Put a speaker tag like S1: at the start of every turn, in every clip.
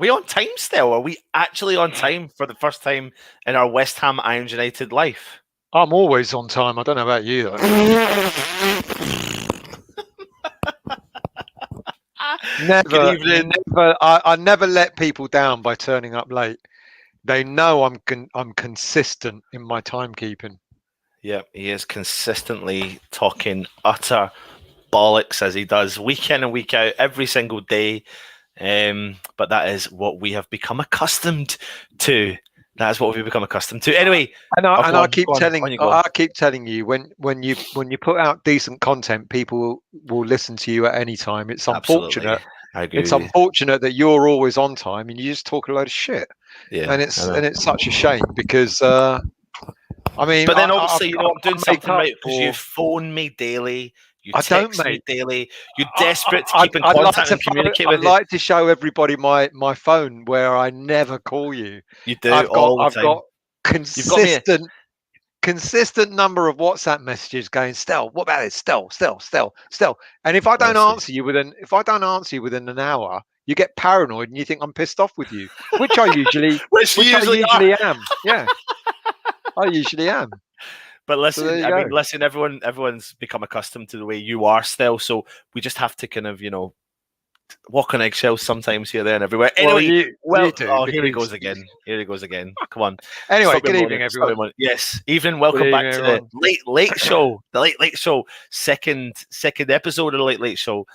S1: we on time still? Are we actually on time for the first time in our West Ham Irons United life?
S2: I'm always on time. I don't know about you though.
S1: Good evening.
S2: I never let people down by turning up late. They know I'm consistent in my timekeeping.
S1: Yeah, he is consistently talking utter bollocks as he does week in and week out, every single day. But that is what we have become accustomed to. That is what we've become accustomed to. Anyway,
S2: I keep telling you when you put out decent content, people will listen to you at any time. It's unfortunate.
S1: Absolutely. I agree
S2: It's
S1: with you.
S2: unfortunate that you're always on time and you just talk a load of shit.
S1: Yeah,
S2: and it's such a shame because I mean,
S1: but then obviously I'm doing something right because you phone me daily. You text me daily. You're desperate to keep in contact and communicate with you.
S2: I'd like to show everybody my phone where I never call you.
S1: You do all the time.
S2: I've got consistent number of WhatsApp messages going, Stel, what about it? Stel. And if I don't answer you within an hour, you get paranoid and you think I'm pissed off with you, which I usually am. Yeah. I usually am.
S1: But listen, listen, everyone's become accustomed to the way you are still, so we just have to kind of, walk on eggshells sometimes here, there, and everywhere. Anyway, here he goes again. Come on.
S2: Anyway, good evening, everyone.
S1: Yes, evening. Welcome back to the Late Show. The Late Show, second episode of the Late Show.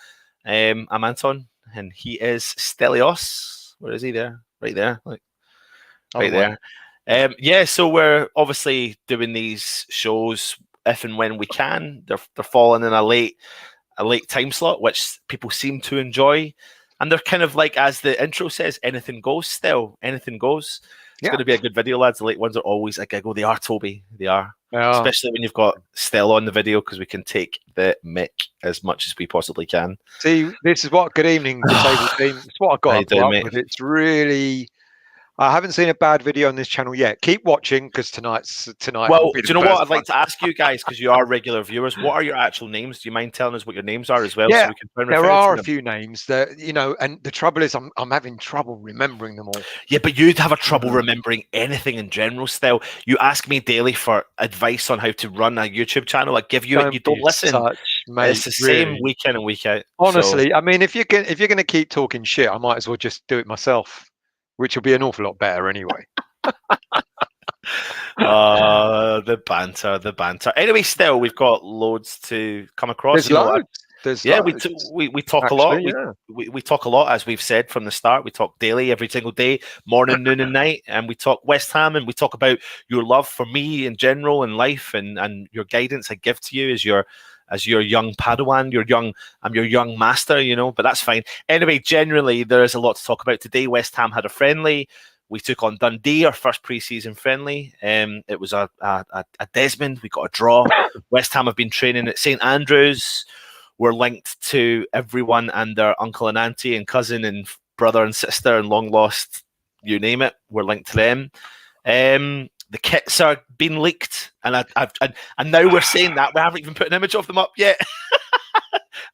S1: I'm Anton, and he is Stelios. Where is he? There, right there, right there. So we're obviously doing these shows if and when we can. They're falling in a late time slot, which people seem to enjoy, and they're kind of like, as the intro says, anything goes. Still, anything goes. It's going to be a good video, lads. The late ones are always a giggle. They are, Toby. They are, especially when you've got Stell on the video, because we can take the mick as much as we possibly can.
S2: See, this is what good evening disabled team. It's what I got to put up with. It's really. I haven't seen a bad video on this channel yet. Keep watching because tonight.
S1: Well, do you know what I'd like to ask you guys, because you are regular viewers? What are your actual names? Do you mind telling us what your names are as well?
S2: Yeah,
S1: so we can
S2: there are a few names that and the trouble is I'm having trouble remembering them all.
S1: Yeah, but you'd have a trouble remembering anything in general. Still, you ask me daily for advice on how to run a YouTube channel. I give you it, you don't listen. It's the same week in and week out.
S2: Honestly, I mean, if you're going to keep talking shit, I might as well just do it myself, which will be an awful lot better anyway.
S1: The banter. Anyway, still, we've got loads to come across.
S2: There's loads.
S1: We talk a lot. We talk a lot, as we've said from the start. We talk daily, every single day, morning, noon, and night, and we talk West Ham, and we talk about your love for me in general in life, and your guidance I give to you as your young Padawan. I'm your young master, but that's fine. Anyway, generally, there is a lot to talk about today. West Ham had a friendly. We took on Dundee, our first pre-season friendly. It was a Desmond. We got a draw. West Ham have been training at St Andrews. We're linked to everyone and their uncle and auntie and cousin and brother and sister and long lost, you name it. We're linked to them. The kits are being leaked, and now we're saying that we haven't even put an image of them up yet.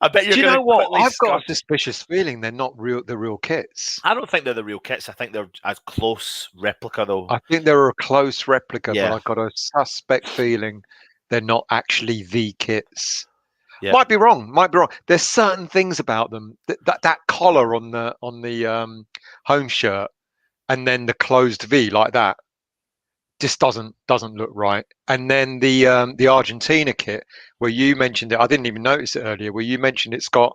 S1: I bet you're.
S2: Do you know what? I've got a suspicious feeling they're not the real kits.
S1: I don't think they're the real kits. I think they're a close replica, though.
S2: I think they're a close replica, but I've got a suspect feeling they're not actually the kits. Yeah. Might be wrong. There's certain things about them that collar on the home shirt, and then the closed V like that, just doesn't look right. And then the Argentina kit, where you mentioned it, I didn't even notice it earlier. Where you mentioned it's got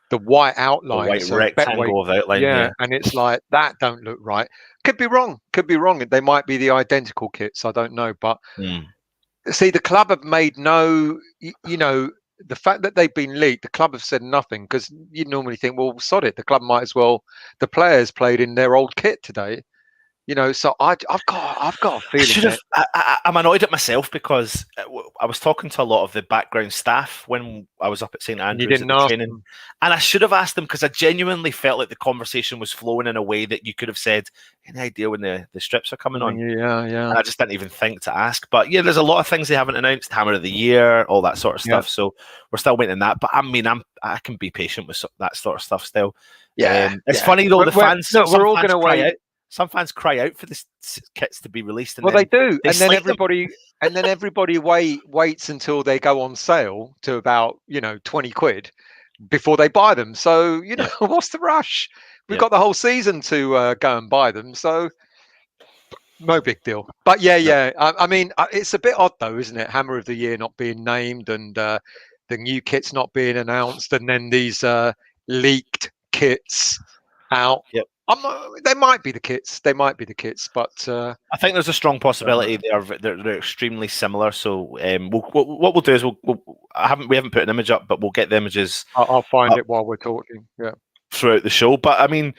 S2: the white outline,
S1: the white rectangle of outline. Yeah,
S2: and it's like that don't look right. Could be wrong. They might be the identical kits. I don't know, but see, the club have made no, the fact that they've been leaked, the club have said nothing, because you normally think, well, sod it, the club might as well. The players played in their old kit today. So I've got a feeling
S1: I'm annoyed at myself because I was talking to a lot of the background staff when I was up at St Andrews at the training, and I should have asked them because I genuinely felt like the conversation was flowing in a way that you could have said, "Any idea when the strips are coming on?"
S2: Yeah.
S1: And I just didn't even think to ask. But yeah, there's a lot of things they haven't announced, Hammer of the Year, all that sort of stuff. So we're still waiting on that. But I mean, I can be patient with that sort of stuff still. It's funny though, the fans.
S2: We're all going to wait.
S1: Some fans cry out for the kits to be released, and
S2: they do, and then everybody waits until they go on sale to about 20 quid before they buy them. So what's the rush? We've got the whole season to go and buy them, so no big deal. But I mean, it's a bit odd though, isn't it? Hammer of the Year not being named, and the new kits not being announced, and then these leaked kits out.
S1: Yep.
S2: They might be the kits, but
S1: I think there's a strong possibility they're extremely similar. So what we'll do is we haven't put an image up, but we'll get the images.
S2: I'll find it while we're talking. Yeah,
S1: throughout the show. But I mean,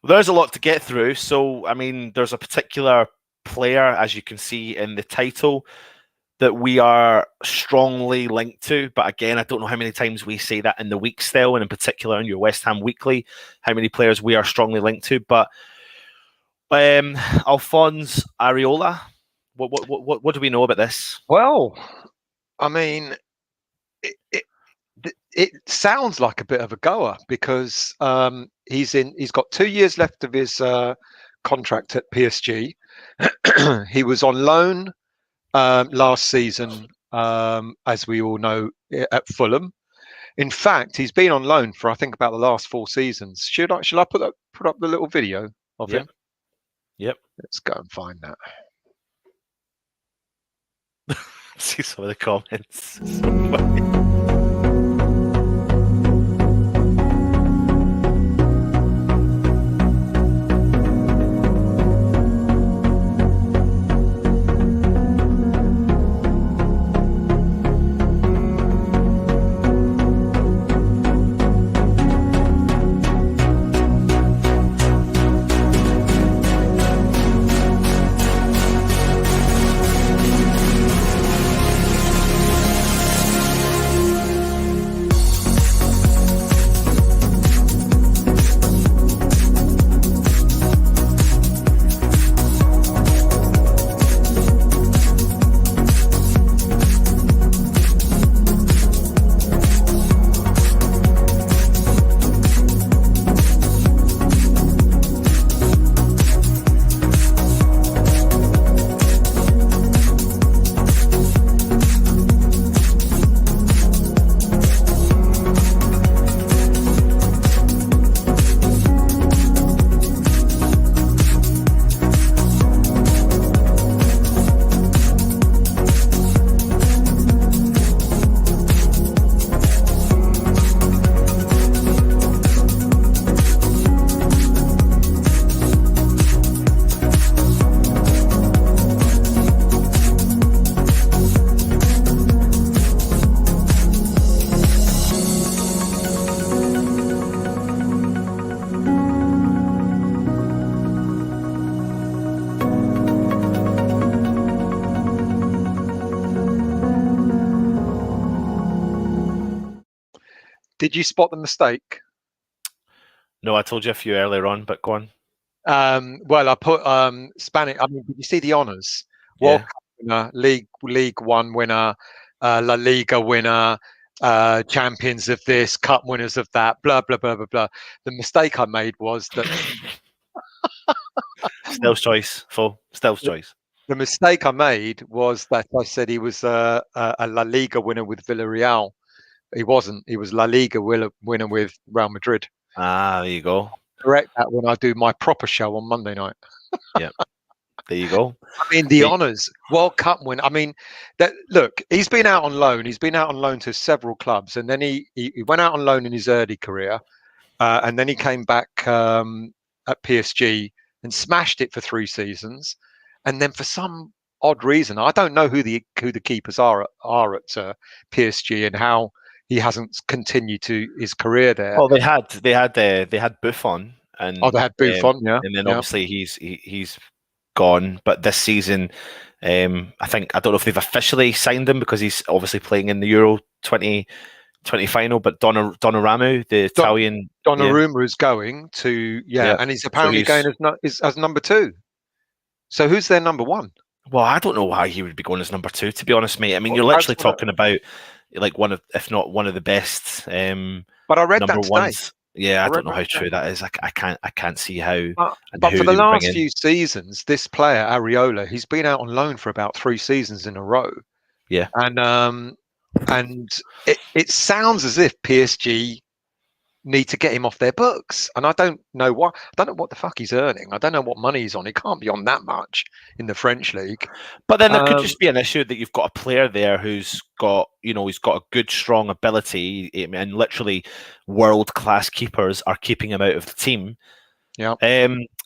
S1: there's a lot to get through. So I mean, there's a particular player, as you can see in the title, that we are strongly linked to. But again, I don't know how many times we say that in the week still, and in particular in your West Ham Weekly, how many players we are strongly linked to. But Alphonse Areola, what do we know about this?
S2: Well, I mean, it sounds like a bit of a goer because he's got 2 years left of his contract at PSG. He was on loan last season, as we all know, at Fulham. In fact, he's been on loan for I think about the last 4 seasons. Should I put up the little video of him?
S1: Yep.
S2: Let's go and find that.
S1: See some of the comments.
S2: Did you spot the mistake?
S1: No, I told you a few earlier on, but go on.
S2: Well, I put Spanish. I mean, did you see the honours? World Cup winner, League One winner, La Liga winner, champions of this, cup winners of that, blah blah blah blah blah. The mistake I made was that
S1: Stealth choice, full stealth choice.
S2: The mistake I made was that I said he was a La Liga winner with Villarreal. He wasn't. He was La Liga winner with Real Madrid.
S1: Ah, there you go.
S2: Correct that when I do my proper show on Monday night.
S1: Yeah, there you go.
S2: I mean, the honours, World Cup win. I mean, look, he's been out on loan. He's been out on loan to several clubs, and then he went out on loan in his early career, and then he came back at PSG and smashed it for 3 seasons, and then for some odd reason, I don't know who the keepers are at PSG and how he hasn't continued to his career there.
S1: Well, they had Buffon, and
S2: they had Buffon, yeah.
S1: And then obviously he's gone, but this season, I don't know if they've officially signed him because he's obviously playing in the Euro 2020 final. But Donnarumma, the Italian,
S2: Donnarumma is going to, and he's apparently going as number 2. So who's their number 1?
S1: Well, I don't know why he would be going as number 2, to be honest, mate. I mean, you're literally talking about like one of, if not one of the best.
S2: But I read
S1: number
S2: that
S1: ones. Yeah, I don't know how true that is. I can't see how.
S2: But for the last few seasons, this player Areola, he's been out on loan for about 3 seasons in a row.
S1: Yeah,
S2: and it sounds as if PSG need to get him off their books, and I don't know what. I don't know what the fuck he's earning. I don't know what money he's on. He can't be on that much in the French league.
S1: But then there could just be an issue that you've got a player there who's got, he's got a good, strong ability, and literally world-class keepers are keeping him out of the team.
S2: Yeah.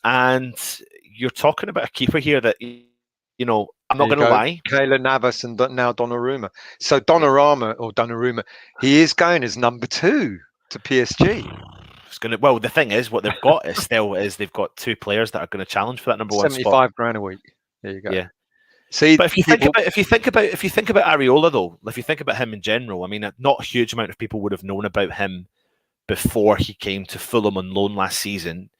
S1: And you're talking about a keeper here that, I'm not going to lie.
S2: Keylor Navas and now Donnarumma. So Donnarumma, he is going as number 2 to PSG.
S1: Well, the thing is, what they've got is they've got 2 players that are going to challenge for that number 1 spot.
S2: 75 grand a week. There you go.
S1: Yeah.
S2: See,
S1: but if you think about Areola, though, if you think about him in general, I mean, not a huge amount of people would have known about him before he came to Fulham on loan last season.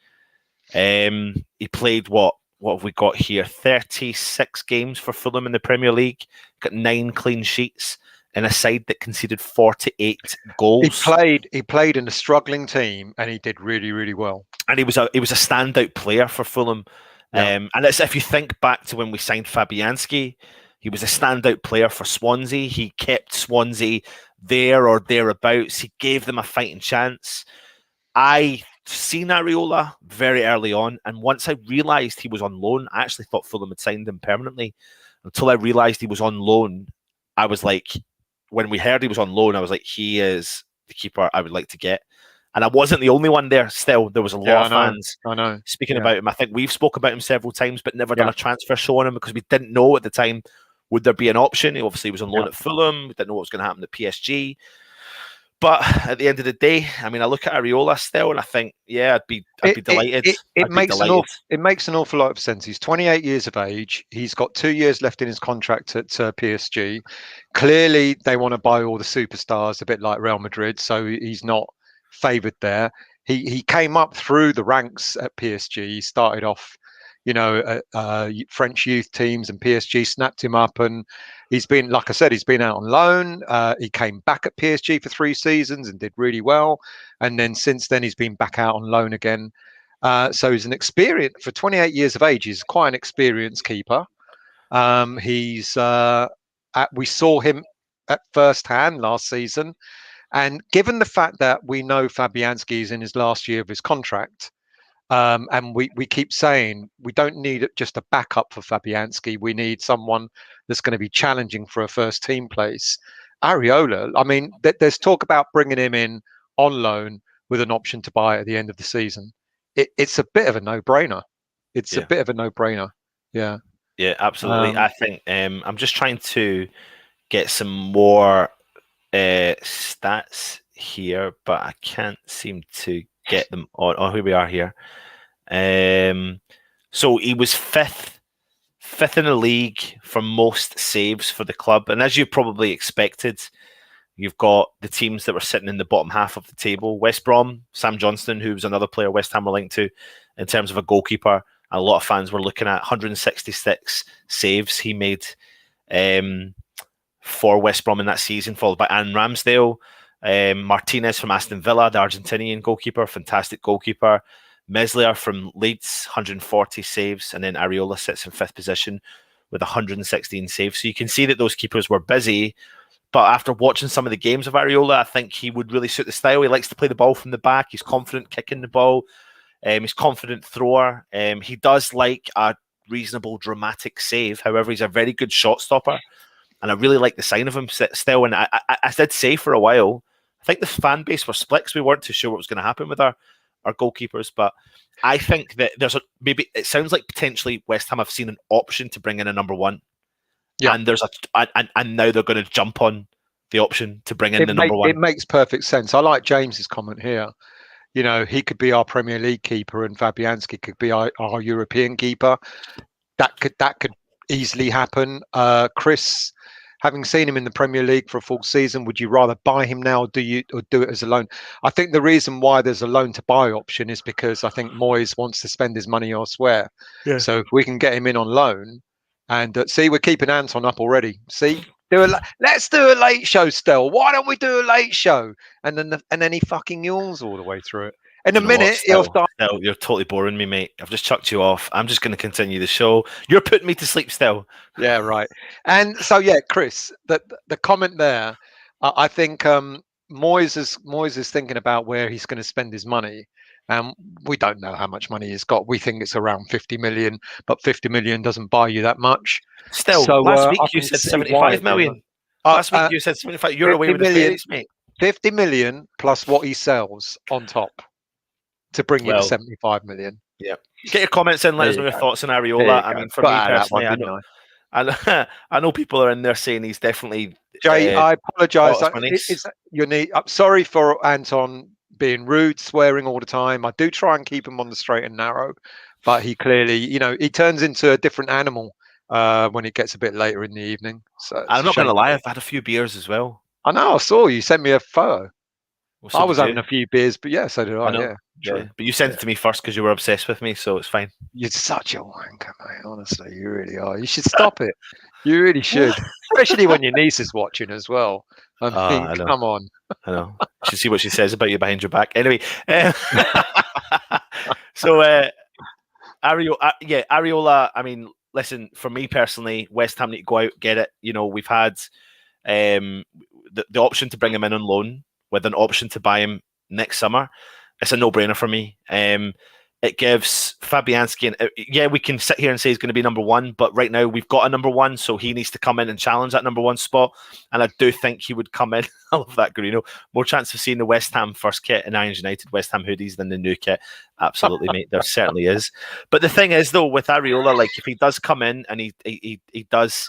S1: He played what have we got here? 36 games for Fulham in the Premier League. Got 9 clean sheets in a side that conceded 48 goals.
S2: He played in a struggling team, and he did really, really well.
S1: And he was a standout player for Fulham. Yeah. And it's, if you think back to when we signed Fabianski, he was a standout player for Swansea. He kept Swansea there or thereabouts. He gave them a fighting chance. I seen Areola very early on, and once I realised he was on loan, I actually thought Fulham had signed him permanently. Until I realised he was on loan, I was like, when we heard he was on loan, I was like, he is the keeper I would like to get. And I wasn't the only one there. Still, there was a lot of fans speaking about him. I think we've spoke about him several times, but never done a transfer show on him because we didn't know at the time would there be an option. He obviously was on loan at Fulham. We didn't know what was going to happen at PSG. But at the end of the day, I mean, I look at Areola still, and I think, I'd be delighted.
S2: It makes an awful lot of sense. He's 28 years of age. He's got 2 years left in his contract at PSG. Clearly, they want to buy all the superstars, a bit like Real Madrid. So he's not favoured there. He came up through the ranks at PSG. He started off, French youth teams, and PSG snapped him up, and he's been, like I said, he's been out on loan. He came back at PSG for 3 seasons and did really well, and then since then he's been back out on loan again. So he's an experienced, for 28 years of age, he's quite an experienced keeper. We saw him at first hand last season, and given the fact that we know Fabianski is in his last year of his contract, and we keep saying we don't need just a backup for Fabianski. We need someone that's going to be challenging for a first team place. Areola, I mean, there's talk about bringing him in on loan with an option to buy at the end of the season. It's a bit of a no-brainer. It's a bit of a no-brainer. Yeah.
S1: Yeah, absolutely. I think I'm just trying to get some more stats here, but I can't seem to get them on. Oh, here we are here. So he was fifth in the league for most saves for the club, and as you probably expected, you've got the teams that were sitting in the bottom half of the table. West Brom, Sam Johnston, who was another player West Ham were linked to in terms of a goalkeeper. A lot of fans were looking at 166 saves he made for West Brom in that season, followed by Aaron Ramsdale. Martinez from Aston Villa, the Argentinian goalkeeper, fantastic goalkeeper. Meslier from Leeds, 140 saves, and then Areola sits in 5th position with 116 saves. So you can see that those keepers were busy, but after watching some of the games of Areola, I think he would really suit the style. He likes to play the ball from the back. He's confident kicking the ball. He's confident thrower. He does like a reasonable dramatic save. However, he's a very good shot stopper, and I really like the sign of him still. And I did say for a while, I think the fan base were split because we weren't too sure what was going to happen with our goalkeepers. But I think that maybe it sounds like potentially West Ham have seen an option to bring in a number 1. Yeah. And and now they're going to jump on the option to bring in the number 1.
S2: It makes perfect sense. I like James's comment here. He could be our Premier League keeper and Fabianski could be our European keeper. that could easily happen. Chris, having seen him in the Premier League for a full season, would you rather buy him now, or do it as a loan? I think the reason why there's a loan to buy option is because I think Moyes wants to spend his money elsewhere. Yeah. So if we can get him in on loan, and see, we're keeping Anton up already. See, let's do a late show, Stel. Why don't we do a late show? And then he fucking yawns all the way through it. In a minute, he'll start.
S1: Still, you're totally boring me, mate. I've just chucked you off. I'm just going to continue the show. You're putting me to sleep still.
S2: Yeah, right. And so, yeah, Chris, the comment there, I think Moyes is thinking about where he's going to spend his money. We don't know how much money he's got. We think it's around 50 million, but 50 million doesn't buy you that much.
S1: Still, so, last week you said 75 million. Last week you said 75. You're away with the fairies, mate.
S2: 50 million plus what he sells on top to bring you to 75 million.
S1: Yeah. Get your comments in. Let us know your thoughts on Areola. I mean, for me personally, I know people are in there saying he's definitely.
S2: Jay, I apologise. I'm sorry for Anton being rude, swearing all the time. I do try and keep him on the straight and narrow, but he clearly, he turns into a different animal when it gets a bit later in the evening. So
S1: I'm not going to lie, I've had a few beers as well.
S2: I know. I saw you sent me a photo. Well, so I was having a few beers, but yeah, so did I.
S1: Yeah, but you sent it to me first because you were obsessed with me, so it's fine.
S2: You're such a wanker, mate. Honestly, you really are. You should stop it. You really should, especially when your niece is watching as well. I come on.
S1: I know. You should see what she says about you behind your back. Anyway, so Areola. I mean, listen, for me personally, West Ham need to go out, get it. We've had the option to bring him in on loan with an option to buy him next summer. It's a no-brainer for me. It gives Fabianski, and we can sit here and say he's going to be number one, but right now we've got a number one, so he needs to come in and challenge that number one spot. And I do think he would come in. I love that, Greeno. More chance of seeing the West Ham first kit in Irons United West Ham hoodies than the new kit. Absolutely, mate. There certainly is. But the thing is, though, with Areola, like if he does come in and he does.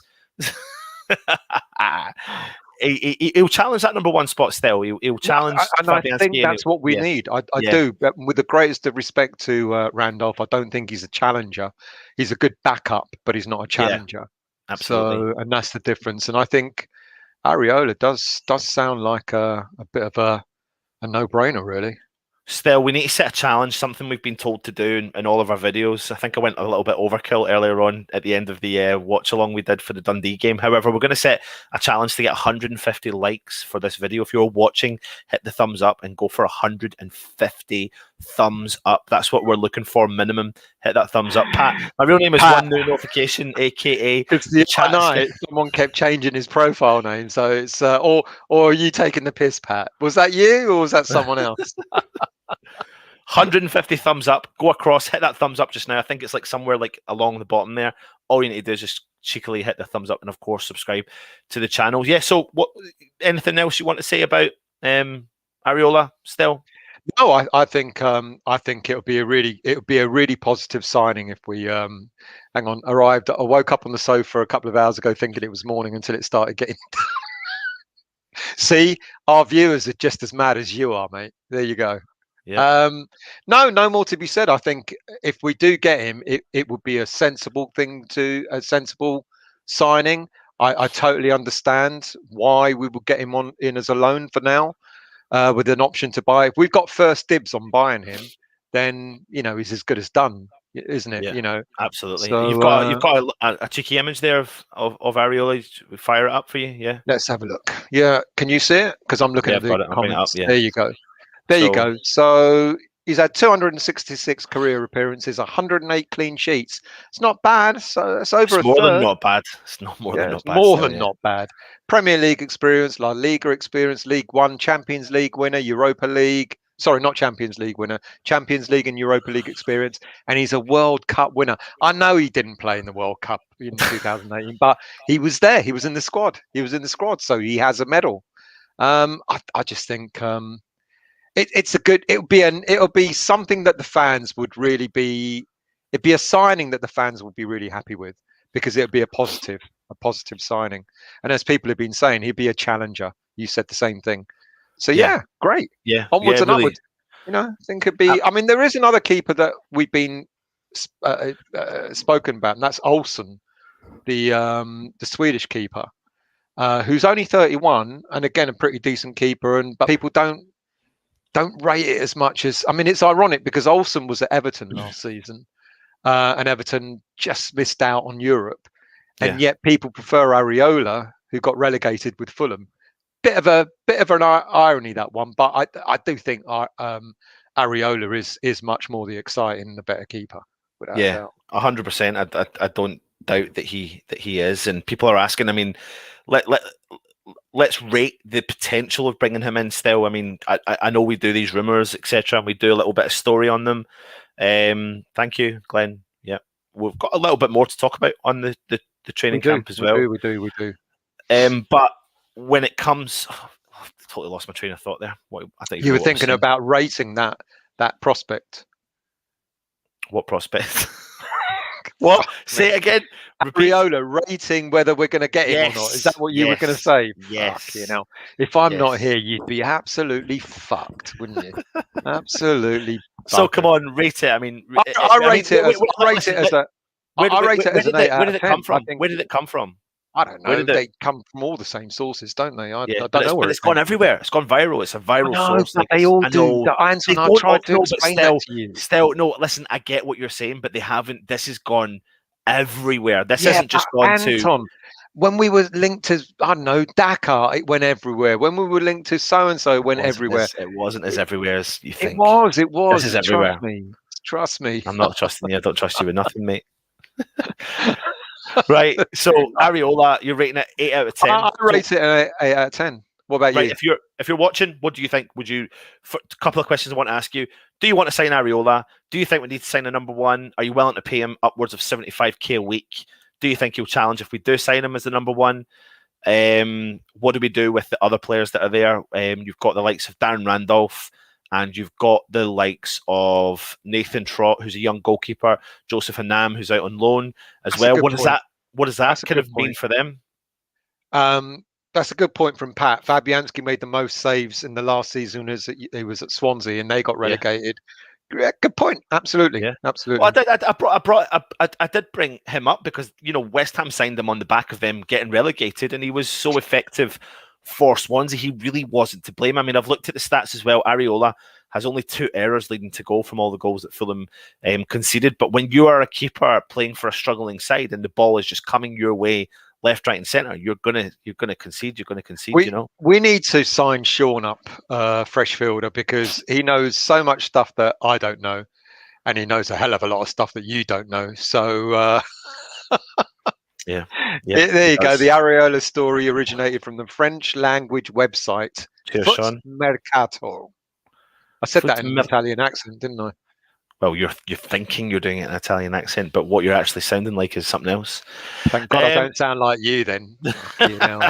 S1: He'll challenge that number one spot still. He'll challenge.
S2: And I think that's what we need. I do. But with the greatest of respect to Randolph, I don't think he's a challenger. He's a good backup, but he's not a challenger.
S1: Yeah, absolutely.
S2: So, and that's the difference. And I think Areola does sound like a bit of a no-brainer, really.
S1: Still, we need to set a challenge, something we've been told to do in all of our videos. I think I went a little bit overkill earlier on at the end of the watch-along we did for the Dundee game. However, we're going to set a challenge to get 150 likes for this video. If you're watching, hit the thumbs up and go for 150 thumbs up. That's what we're looking for, minimum. Hit that thumbs up. Pat, my real name is One New Notification, a.k.a.
S2: It's the chat night. Someone kept changing his profile name. So it's, or are you taking the piss, Pat? Was that you or was that someone else?
S1: 150 thumbs up. Go across, hit that thumbs up just now. I think it's like somewhere like along the bottom there. All you need to do is just cheekily hit the thumbs up and of course subscribe to the channel. Yeah. So what? Anything else you want to say about Areola still?
S2: No, I think it would be a really positive signing if we I woke up on the sofa a couple of hours ago thinking it was morning until it started getting. See, our viewers are just as mad as you are, mate. There you go.
S1: Yeah.
S2: No more to be said. I think if we do get him, it would be a sensible signing. I totally understand why we would get him in as a loan for now, with an option to buy. If we've got first dibs on buying him, then he's as good as done, isn't it?
S1: Yeah, absolutely. So, you've got a cheeky image there of Areola. We fire it up for you. Yeah.
S2: Let's have a look. Yeah, can you see it? Because I'm looking at the comments. There you go. There you go. So he's had 266 career appearances, 108 clean sheets. It's not bad. So it's over
S1: more than not bad. It's not more than not bad.
S2: More than not bad. Premier League experience, La Liga experience, League One, Champions League winner, Europa League. Sorry, not Champions League winner. Champions League and Europa League experience. And he's a World Cup winner. I know he didn't play in the World Cup in 2018, but he was there. He was in the squad. So he has a medal. I just think it'll be something that the fans would really be. It'd be a signing that the fans would be really happy with because it'd be a positive signing. And as people have been saying, he'd be a challenger. You said the same thing. So yeah great.
S1: Yeah,
S2: onwards and upwards. I think it'd be. I mean, there is another keeper that we've been spoken about, and that's Olsen, the Swedish keeper, who's only 31, and again a pretty decent keeper, but people don't rate it as much as. I mean, it's ironic because Olsen was at Everton last season, and Everton just missed out on Europe, and yet people prefer Areola, who got relegated with Fulham. Bit of an irony, that one, but I do think Areola is much more the exciting, the better keeper. Without a doubt.
S1: 100%. I don't doubt that he is, and people are asking. I mean, let's rate the potential of bringing him in still. I mean, I know we do these rumours, etc., and we do a little bit of story on them. Thank you, Glenn. Yeah, we've got a little bit more to talk about on the training camp as well.
S2: We do.
S1: But when it comes, I've totally lost my train of thought there. I think
S2: you were thinking about rating that prospect.
S1: What prospect? What? Say it again.
S2: Areola, rating whether we're going to get him or not. Is that what you were going to say?
S1: Yes.
S2: You know, if I'm not here, you'd be absolutely fucked, wouldn't you? Absolutely.
S1: So come on, rate it. I mean,
S2: I rate it as an 8 out of 10.
S1: Where did it come from?
S2: I don't know. They come from all the same sources, don't they? I don't know where
S1: it's gone everywhere. It's gone viral. It's a viral source.
S2: They all do. Anton, I tried to explain that to you.
S1: Still, no. Listen, I get what you're saying, but they haven't. This has gone everywhere. This hasn't just gone to.
S2: When we were linked to, I don't know, Dakar, it went everywhere. When we were linked to so and so, it went everywhere.
S1: It wasn't as everywhere as you think.
S2: It was.
S1: This is everywhere.
S2: Trust me.
S1: I'm not trusting you. I don't trust you with nothing, mate. Right, so Areola, you're rating it 8 out of 10.
S2: I rate it an 8 out of 10. What about you?
S1: If you're watching, what do you think? Would you? A couple of questions I want to ask you. Do you want to sign Areola? Do you think we need to sign a number one? Are you willing to pay him upwards of 75k a week? Do you think he'll challenge if we do sign him as the number one? What do we do with the other players that are there? You've got the likes of Darren Randolph, and you've got the likes of Nathan Trott, who's a young goalkeeper, Joseph Anam, who's out on loan as well. What does that kind of mean for them?
S2: That's a good point from Pat. Fabianski made the most saves in the last season as he was at Swansea, and they got relegated. Yeah, good point. Absolutely. Yeah. Absolutely.
S1: Well, I did bring him up because, you know, West Ham signed him on the back of them getting relegated, and he was so effective for Swansea. He really wasn't to blame. I mean, I've looked at the stats as well. Areola has only 2 errors leading to goal from all the goals that Fulham conceded. But when you are a keeper playing for a struggling side and the ball is just coming your way, left, right, and centre, you're gonna concede. You know,
S2: we need to sign Sean up, Freshfielder, because he knows so much stuff that I don't know, and he knows a hell of a lot of stuff that you don't know. So
S1: yeah,
S2: there you go. The Areola story originated from the French language website Foot Mercato. I said that in an Italian accent, didn't I?
S1: Well, you're thinking you're doing it in an Italian accent, but what you're actually sounding like is something else.
S2: Thank God I don't sound like you then. You know.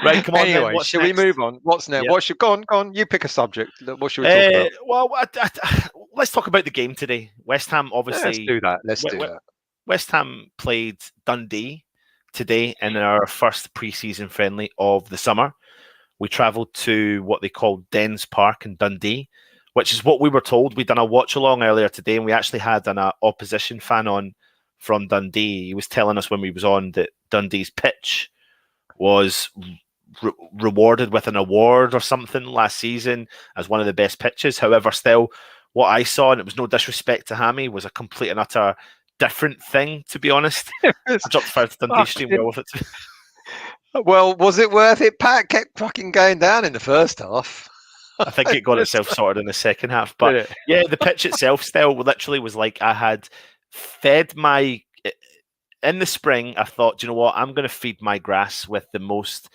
S1: Right, come on.
S2: Anyway, shall we move on? What's next? Yep. Go on. You pick a subject. What should we talk about?
S1: Well, let's talk about the game today. West Ham, obviously.
S2: Let's do that.
S1: West Ham played Dundee today in our first pre-season friendly of the summer. We travelled to what they call Dens Park in Dundee, which is what we were told. We'd done a watch-along earlier today, and we actually had an opposition fan on from Dundee. He was telling us when we was on that Dundee's pitch was rewarded with an award or something last season as one of the best pitches. However, still, what I saw, and it was no disrespect to Hammy, was a complete and utter different thing, to be honest. I dropped fire to Dundee stream well with it.
S2: Well, was it worth it? Pat kept fucking going down in the first half.
S1: I think it got itself sorted in the second half. But yeah, the pitch itself still literally was like I had fed my... In the spring, I thought, do you know what? I'm going to feed my grass with the most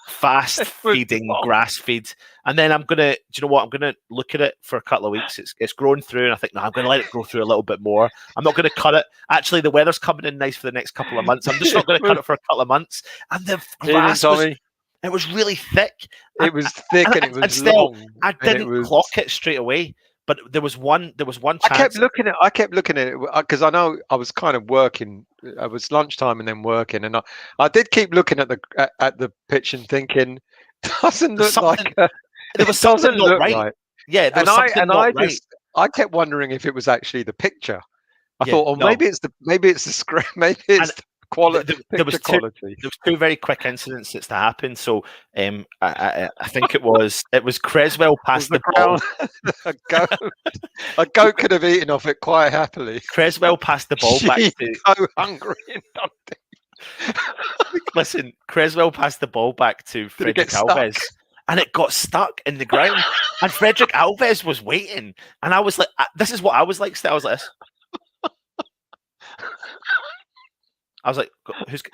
S1: fast-feeding grass feed. And then I'm going to, do you know what? I'm going to look at it for a couple of weeks. It's grown through, and I think, no, I'm going to let it grow through a little bit more. I'm not going to cut it. Actually, the weather's coming in nice for the next couple of months. I'm just not going to cut it for a couple of months. And the grass it was really thick.
S2: It was thick and it was
S1: still,
S2: long.
S1: I didn't clock it straight away. But there was one chance.
S2: I kept looking at it because I know I was kind of working. It was lunchtime and then working, and I did keep looking at the pitch and thinking, doesn't look like
S1: there was something not right. Yeah, there was something not right.
S2: I kept wondering if it was actually the picture. I thought, oh, maybe it's the script, maybe it's the quality.
S1: There was two very quick incidents that's to happen. So I think it was Creswell passed the ball.
S2: a goat could have eaten off it quite happily.
S1: Creswell passed the ball back to
S2: so hungry in Dundee.
S1: Listen, Creswell passed the ball back to Frederick Alves, and it got stuck in the ground. And Frederick Alves was waiting, and I was like, "This is what I was like." I was like,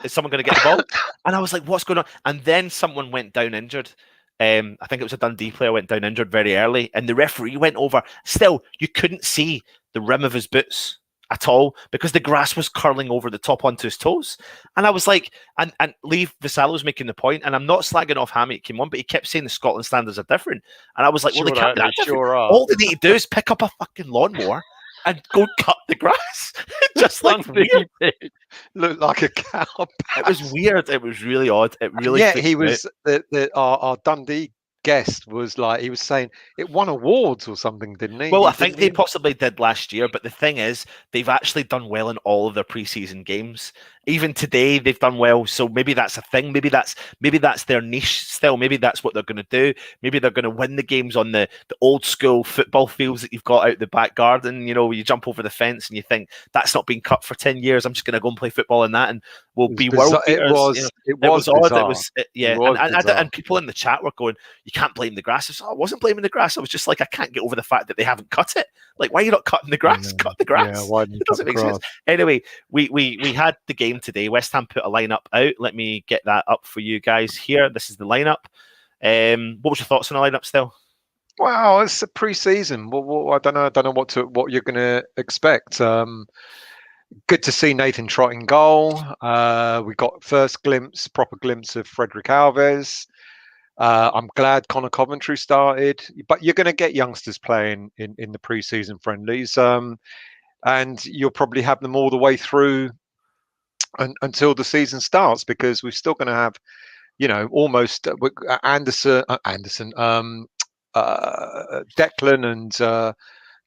S1: is someone going to get the ball? And I was like, what's going on? And then someone went down injured. I think it was a Dundee player went down injured very early, and the referee went over. Still, you couldn't see the rim of his boots at all because the grass was curling over the top onto his toes. And I was like, and Lee Vassallo's making the point, and I'm not slagging off Hammy, it came on, but he kept saying the Scotland standards are different. And I was like, well, they can't be that different. All they need to do is pick up a fucking lawnmower and go cut the grass. Just like weird.
S2: Looked like a cow.
S1: It was weird. It was really odd. It really.
S2: Yeah, he was. Our Dundee guest was like, he was saying it won awards or something, didn't he?
S1: Well, I think they possibly did last year, but the thing is, they've actually done well in all of their preseason games. Even today, they've done well. So maybe that's a thing. Maybe that's their niche still. Maybe that's what they're going to do. Maybe they're going to win the games on the old school football fields that you've got out the back garden. You know, you jump over the fence and you think that's not been cut for 10 years. I'm just going to go and play football in that, and we'll be world beaters. It was odd. It was and people in the chat were going, "You can't blame the grass." I wasn't blaming the grass. I was just like, I can't get over the fact that they haven't cut it. Like, why are you not cutting the grass? Cut the grass.
S2: Yeah, it doesn't make sense.
S1: Anyway, we had the game today. West Ham put a lineup out. Let me get that up for you guys here. This is the lineup. What was your thoughts on the lineup still?
S2: Wow, it's a pre-season. Well, I don't know what you're going to expect. Good to see Nathan Trott in goal. We got proper glimpse of Frederick Alves. I'm glad Connor Coventry started, but you're going to get youngsters playing in the pre-season friendlies, and you'll probably have them all the way through until the season starts, because we're still going to have, almost Anderson, Declan and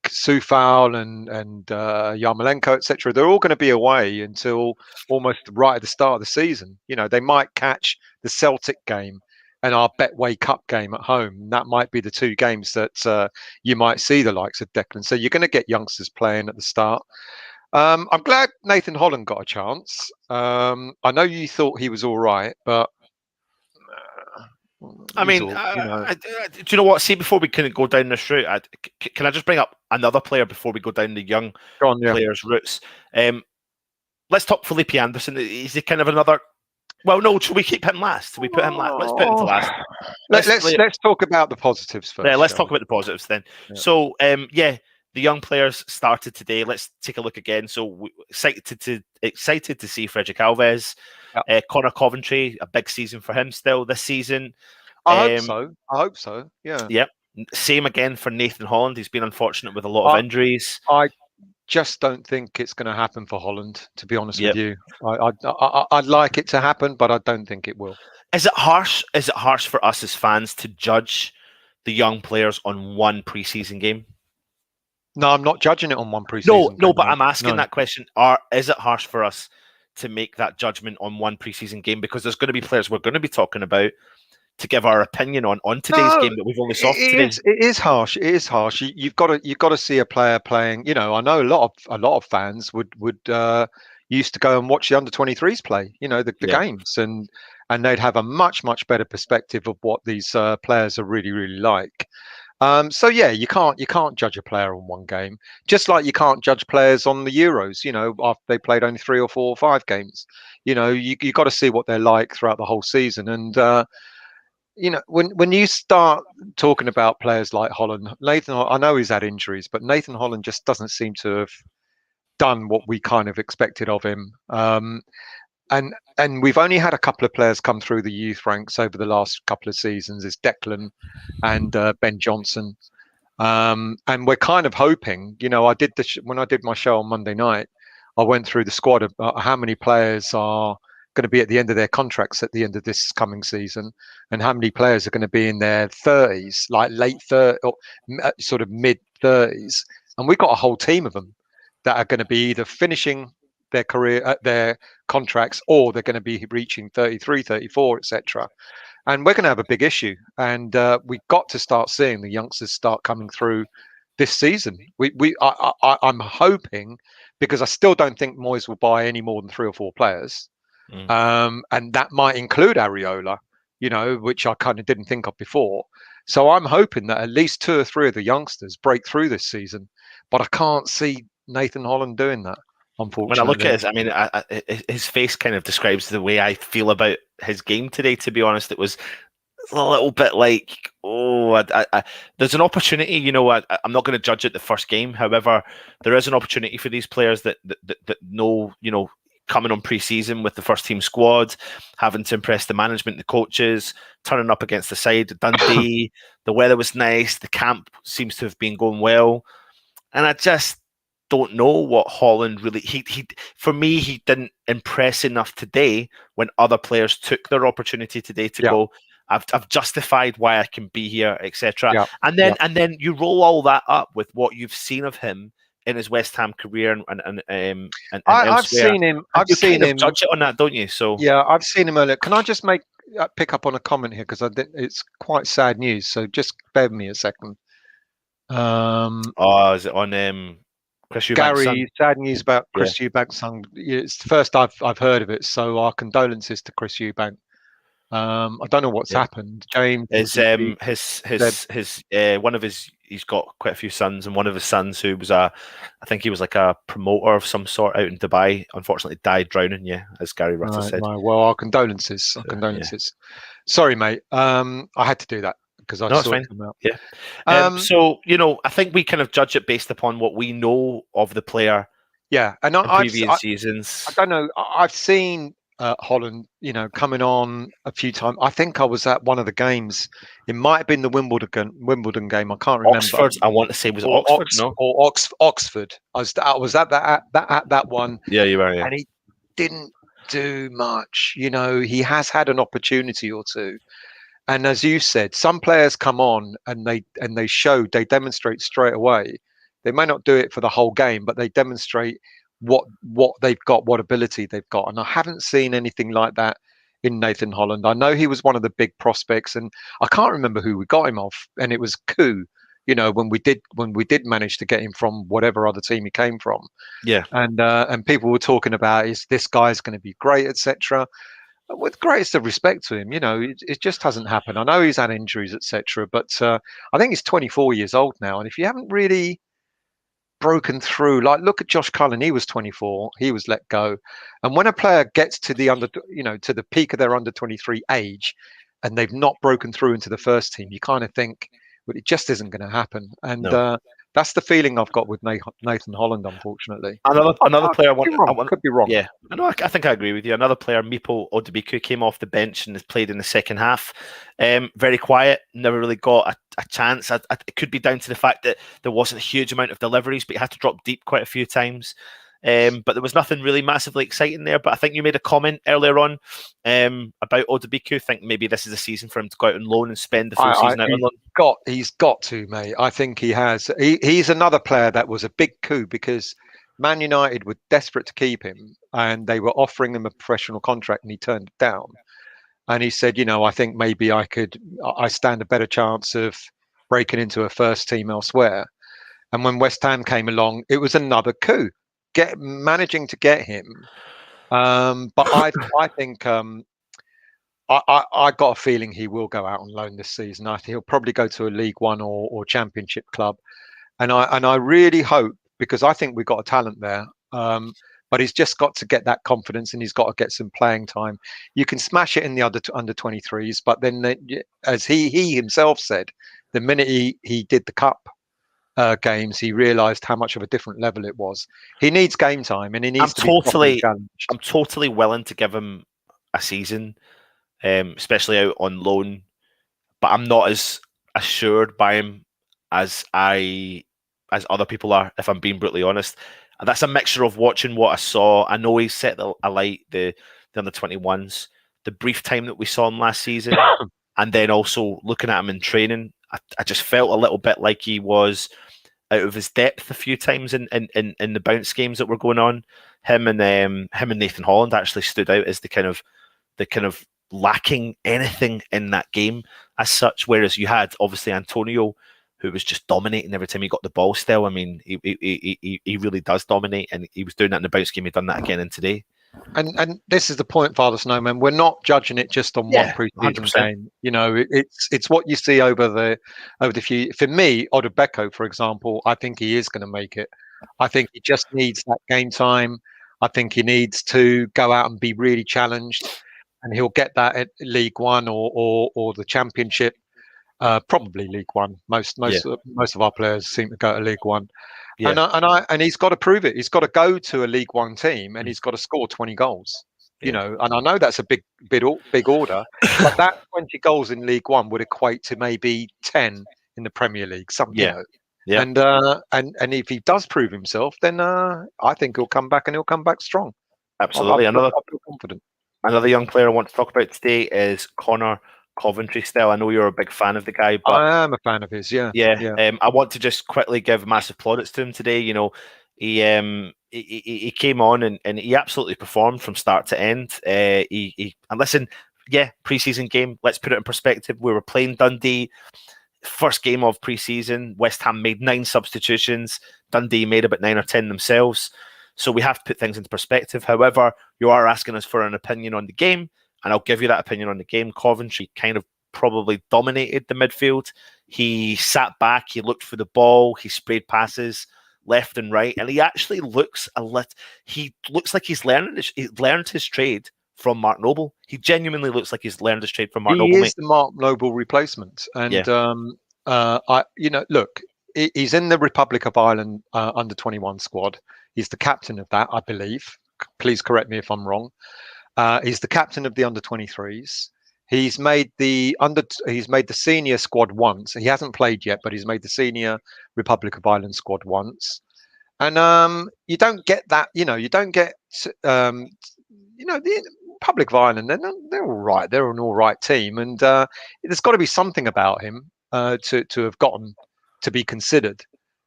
S2: Soufal and Yarmolenko, etc. They're all going to be away until almost right at the start of the season. They might catch the Celtic game and our Betway Cup game at home. That might be the two games that you might see the likes of Declan. So you're going to get youngsters playing at the start. I'm glad Nathan Holland got a chance. I know you thought he was all right, but
S1: I mean, do you know what? See, before we can go down this route, can I just bring up another player before we go down the young players' routes? Let's talk Felipe Anderson. Is he kind of another? Well, no. Should we keep him last? Should we put him last? Let's put him to last.
S2: Let's talk about the positives first.
S1: Yeah, let's talk about the positives then. Yeah. So, the young players started today. Let's take a look again. So excited to see Frederick Alves, Connor Coventry, a big season for him still this season.
S2: I hope so. Yeah.
S1: Yep. Same again for Nathan Holland. He's been unfortunate with a lot of injuries.
S2: I just don't think it's going to happen for Holland, to be honest with you. I'd like it to happen, but I don't think it will.
S1: Is it harsh? Is it harsh for us as fans to judge the young players on one preseason game?
S2: No, I'm not judging it on one preseason game.
S1: No, but I'm asking that question. Is it harsh for us to make that judgment on one preseason game? Because there's going to be players we're going to be talking about to give our opinion on today's game that we've only saw today.
S2: It is harsh. It is harsh. You've got to see a player playing. I know a lot of fans would used to go and watch the under-23s play. The games, and they'd have a much better perspective of what these players are really like. So you can't judge a player on one game, just like you can't judge players on the Euros. After they played only 3 or 4 or 5 games, you got to see what they're like throughout the whole season. And when you start talking about players like Holland, I know he's had injuries, but Nathan Holland just doesn't seem to have done what we kind of expected of him. And we've only had a couple of players come through the youth ranks over the last couple of seasons. Is Declan and Ben Johnson, and we're kind of hoping. When I did my show on Monday night, I went through the squad of how many players are going to be at the end of their contracts at the end of this coming season, and how many players are going to be in their 30s, like late 30s, or sort of mid 30s, and we've got a whole team of them that are going to be either finishing their career, their contracts, or they're going to be reaching 33, 34, etc. And we're going to have a big issue. And we've got to start seeing the youngsters start coming through this season. I'm hoping, because I still don't think Moyes will buy any more than 3 or 4 players. And that might include Areola, which I kind of didn't think of before. So I'm hoping that at least 2 or 3 of the youngsters break through this season. But I can't see Nathan Holland doing that, unfortunately.
S1: When I look at his face kind of describes the way I feel about his game today, to be honest. It was a little bit like, there's an opportunity, I'm not going to judge it the first game. However, there is an opportunity for these players that know, coming on pre-season with the first team squad, having to impress the management, the coaches, turning up against the side at Dundee. The weather was nice. The camp seems to have been going well. And I just don't know what Holland really, for me, he didn't impress enough today when other players took their opportunity today to go, I've justified why I can be here, etc. And then you roll all that up with what you've seen of him in his West Ham career and
S2: I've seen him.
S1: Judge it on that, don't you? So
S2: yeah, I've seen him earlier. Can I just pick up on a comment here, because it's quite sad news. So just bear with me a second.
S1: Is it on Chris Eubank's son?
S2: Sad news about Chris Eubank's son. It's the first I've heard of it. So our condolences to Chris Eubank. I don't know what's happened. James
S1: is one of his. He's got quite a few sons, and one of his sons, who was I think he was like a promoter of some sort out in Dubai, unfortunately died drowning. Yeah, as Gary Rutter said.
S2: Well, our condolences. Sorry, mate. I had to do that because I saw it come out.
S1: Yeah. So I think we kind of judge it based upon what we know of the player.
S2: Yeah, and
S1: in previous seasons.
S2: I don't know. I've seen Holland, coming on a few times. I think I was at one of the games. It might have been the Wimbledon game. I can't remember.
S1: Oxford, I want to say, was it Oxford?
S2: Or Oxford. I was at that one.
S1: Yeah, you were. Yeah.
S2: And he didn't do much. He has had an opportunity or two. And as you said, some players come on and they demonstrate straight away. They may not do it for the whole game, but they demonstrate what they've got, what ability they've got. And I haven't seen anything like that in Nathan Holland. I know he was one of the big prospects, and I can't remember who we got him off, and it was Koo, when we did manage to get him from whatever other team he came from.
S1: Yeah.
S2: And people were talking about, is this guy's going to be great, etc. With greatest of respect to him, it just hasn't happened. I know he's had injuries, etc. But I think he's 24 years old now, and if you haven't really broken through, like look at Josh Cullen, he was 24, he was let go. And when a player gets to the to the peak of their under 23 age and they've not broken through into the first team, you kind of think, well, it just isn't going to happen. And that's the feeling I've got with Nathan Holland, unfortunately.
S1: Another player
S2: could be wrong.
S1: Yeah, I think I agree with you. Another player, Mipo Odebiku, came off the bench and has played in the second half. Very quiet, never really got a chance. It could be down to the fact that there wasn't a huge amount of deliveries, but he had to drop deep quite a few times. But there was nothing really massively exciting there. But I think you made a comment earlier on about Odebiku. I think maybe this is a season for him to go out on loan and spend the full season out on loan.
S2: He's got to, mate. I think he has. He's another player that was a big coup, because Man United were desperate to keep him and they were offering him a professional contract and he turned it down. And he said, I think maybe I stand a better chance of breaking into a first team elsewhere. And when West Ham came along, it was another coup. Managing to get him, but I think I got a feeling he will go out on loan this season. I think he'll probably go to a League One or Championship club, and I really hope, because I think we've got a talent there. But he's just got to get that confidence, and he's got to get some playing time. You can smash it in the under 23s, but then as he himself said, the minute he did the cup games, he realized how much of a different level it was. He needs game time, and he needs to be challenged.
S1: I'm totally willing to give him a season, especially out on loan, but I'm not as assured by him as other people are, if I'm being brutally honest. And that's a mixture of watching what I saw. I know he set alight the under 21s, the brief time that we saw him last season, and then also looking at him in training. I just felt a little bit like he was out of his depth a few times in the bounce games that were going on. Him and Nathan Holland actually stood out as the kind of lacking anything in that game as such. Whereas you had obviously Antonio, who was just dominating every time he got the ball. Still, I mean, he really does dominate, and he was doing that in the bounce game. He'd done that again in today.
S2: And this is the point, Father Snowman. We're not judging it just on one preseason game. You know, it's what you see over the few. For me, Odubeko, for example, I think he is going to make it. I think he just needs that game time. I think he needs to go out and be really challenged, and he'll get that at League One or the Championship. Probably League One. Most of our players seem to go to League One. Yeah. And he's got to prove it. He's got to go to a League One team and he's got to score 20 goals. You know, and I know that's a big order, but that 20 goals in League One would equate to maybe 10 in the Premier League. Something. You know.
S1: Yeah.
S2: And if he does prove himself, then I think he'll come back and he'll come back strong.
S1: Absolutely.
S2: I feel confident.
S1: Another young player I want to talk about today is Connor Coventry. Still, I know you're a big fan of the guy, but
S2: I am a fan of his. Yeah.
S1: I want to just quickly give massive plaudits to him today. You know, he came on and he absolutely performed from start to end. And listen, preseason game. Let's put it in perspective. We were playing Dundee, first game of preseason. West Ham made 9 substitutions. Dundee made about 9 or 10 themselves. So we have to put things into perspective. However, you are asking us for an opinion on the game, and I'll give you that opinion on the game. Coventry kind of probably dominated the midfield. He sat back, he looked for the ball, he sprayed passes left and right, and he actually looks like he's learned his trade from Mark Noble. He genuinely looks like he's learned his trade from Mark Noble.
S2: He is the Mark Noble replacement, and look, he's in the Republic of Ireland under 21 squad. He's the captain of that, I believe. Please correct me if I'm wrong. He's the captain of the under 23s. He's made the senior squad once. He hasn't played yet, but he's made the senior Republic of Ireland squad once. And you don't get that. You don't get. The Republic of Ireland. They're all right. They're an all right team, and there's got to be something about him to have gotten to be considered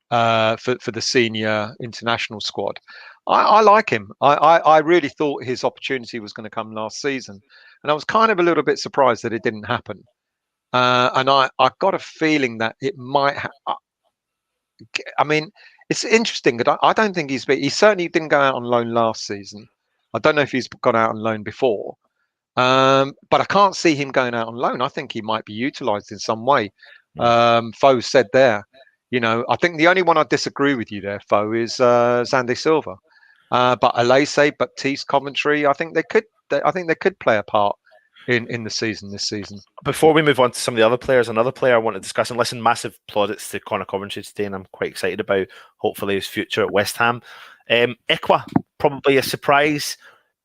S2: for the senior international squad. I like him. I really thought his opportunity was going to come last season, and I was kind of a little bit surprised that it didn't happen. And I got a feeling that it might. I mean, it's interesting that I don't think he certainly didn't go out on loan last season. I don't know if he's gone out on loan before, but I can't see him going out on loan. I think he might be utilised in some way. Foe said there. I think the only one I disagree with you there, Foe, is Xande Silva. But Alese, Baptiste, Coventry, I think they could play a part in the season this season.
S1: Before we move on to some of the other players, another player I want to discuss, and listen, massive plaudits to Connor Coventry today, and I'm quite excited about hopefully his future at West Ham. Ikwa, probably a surprise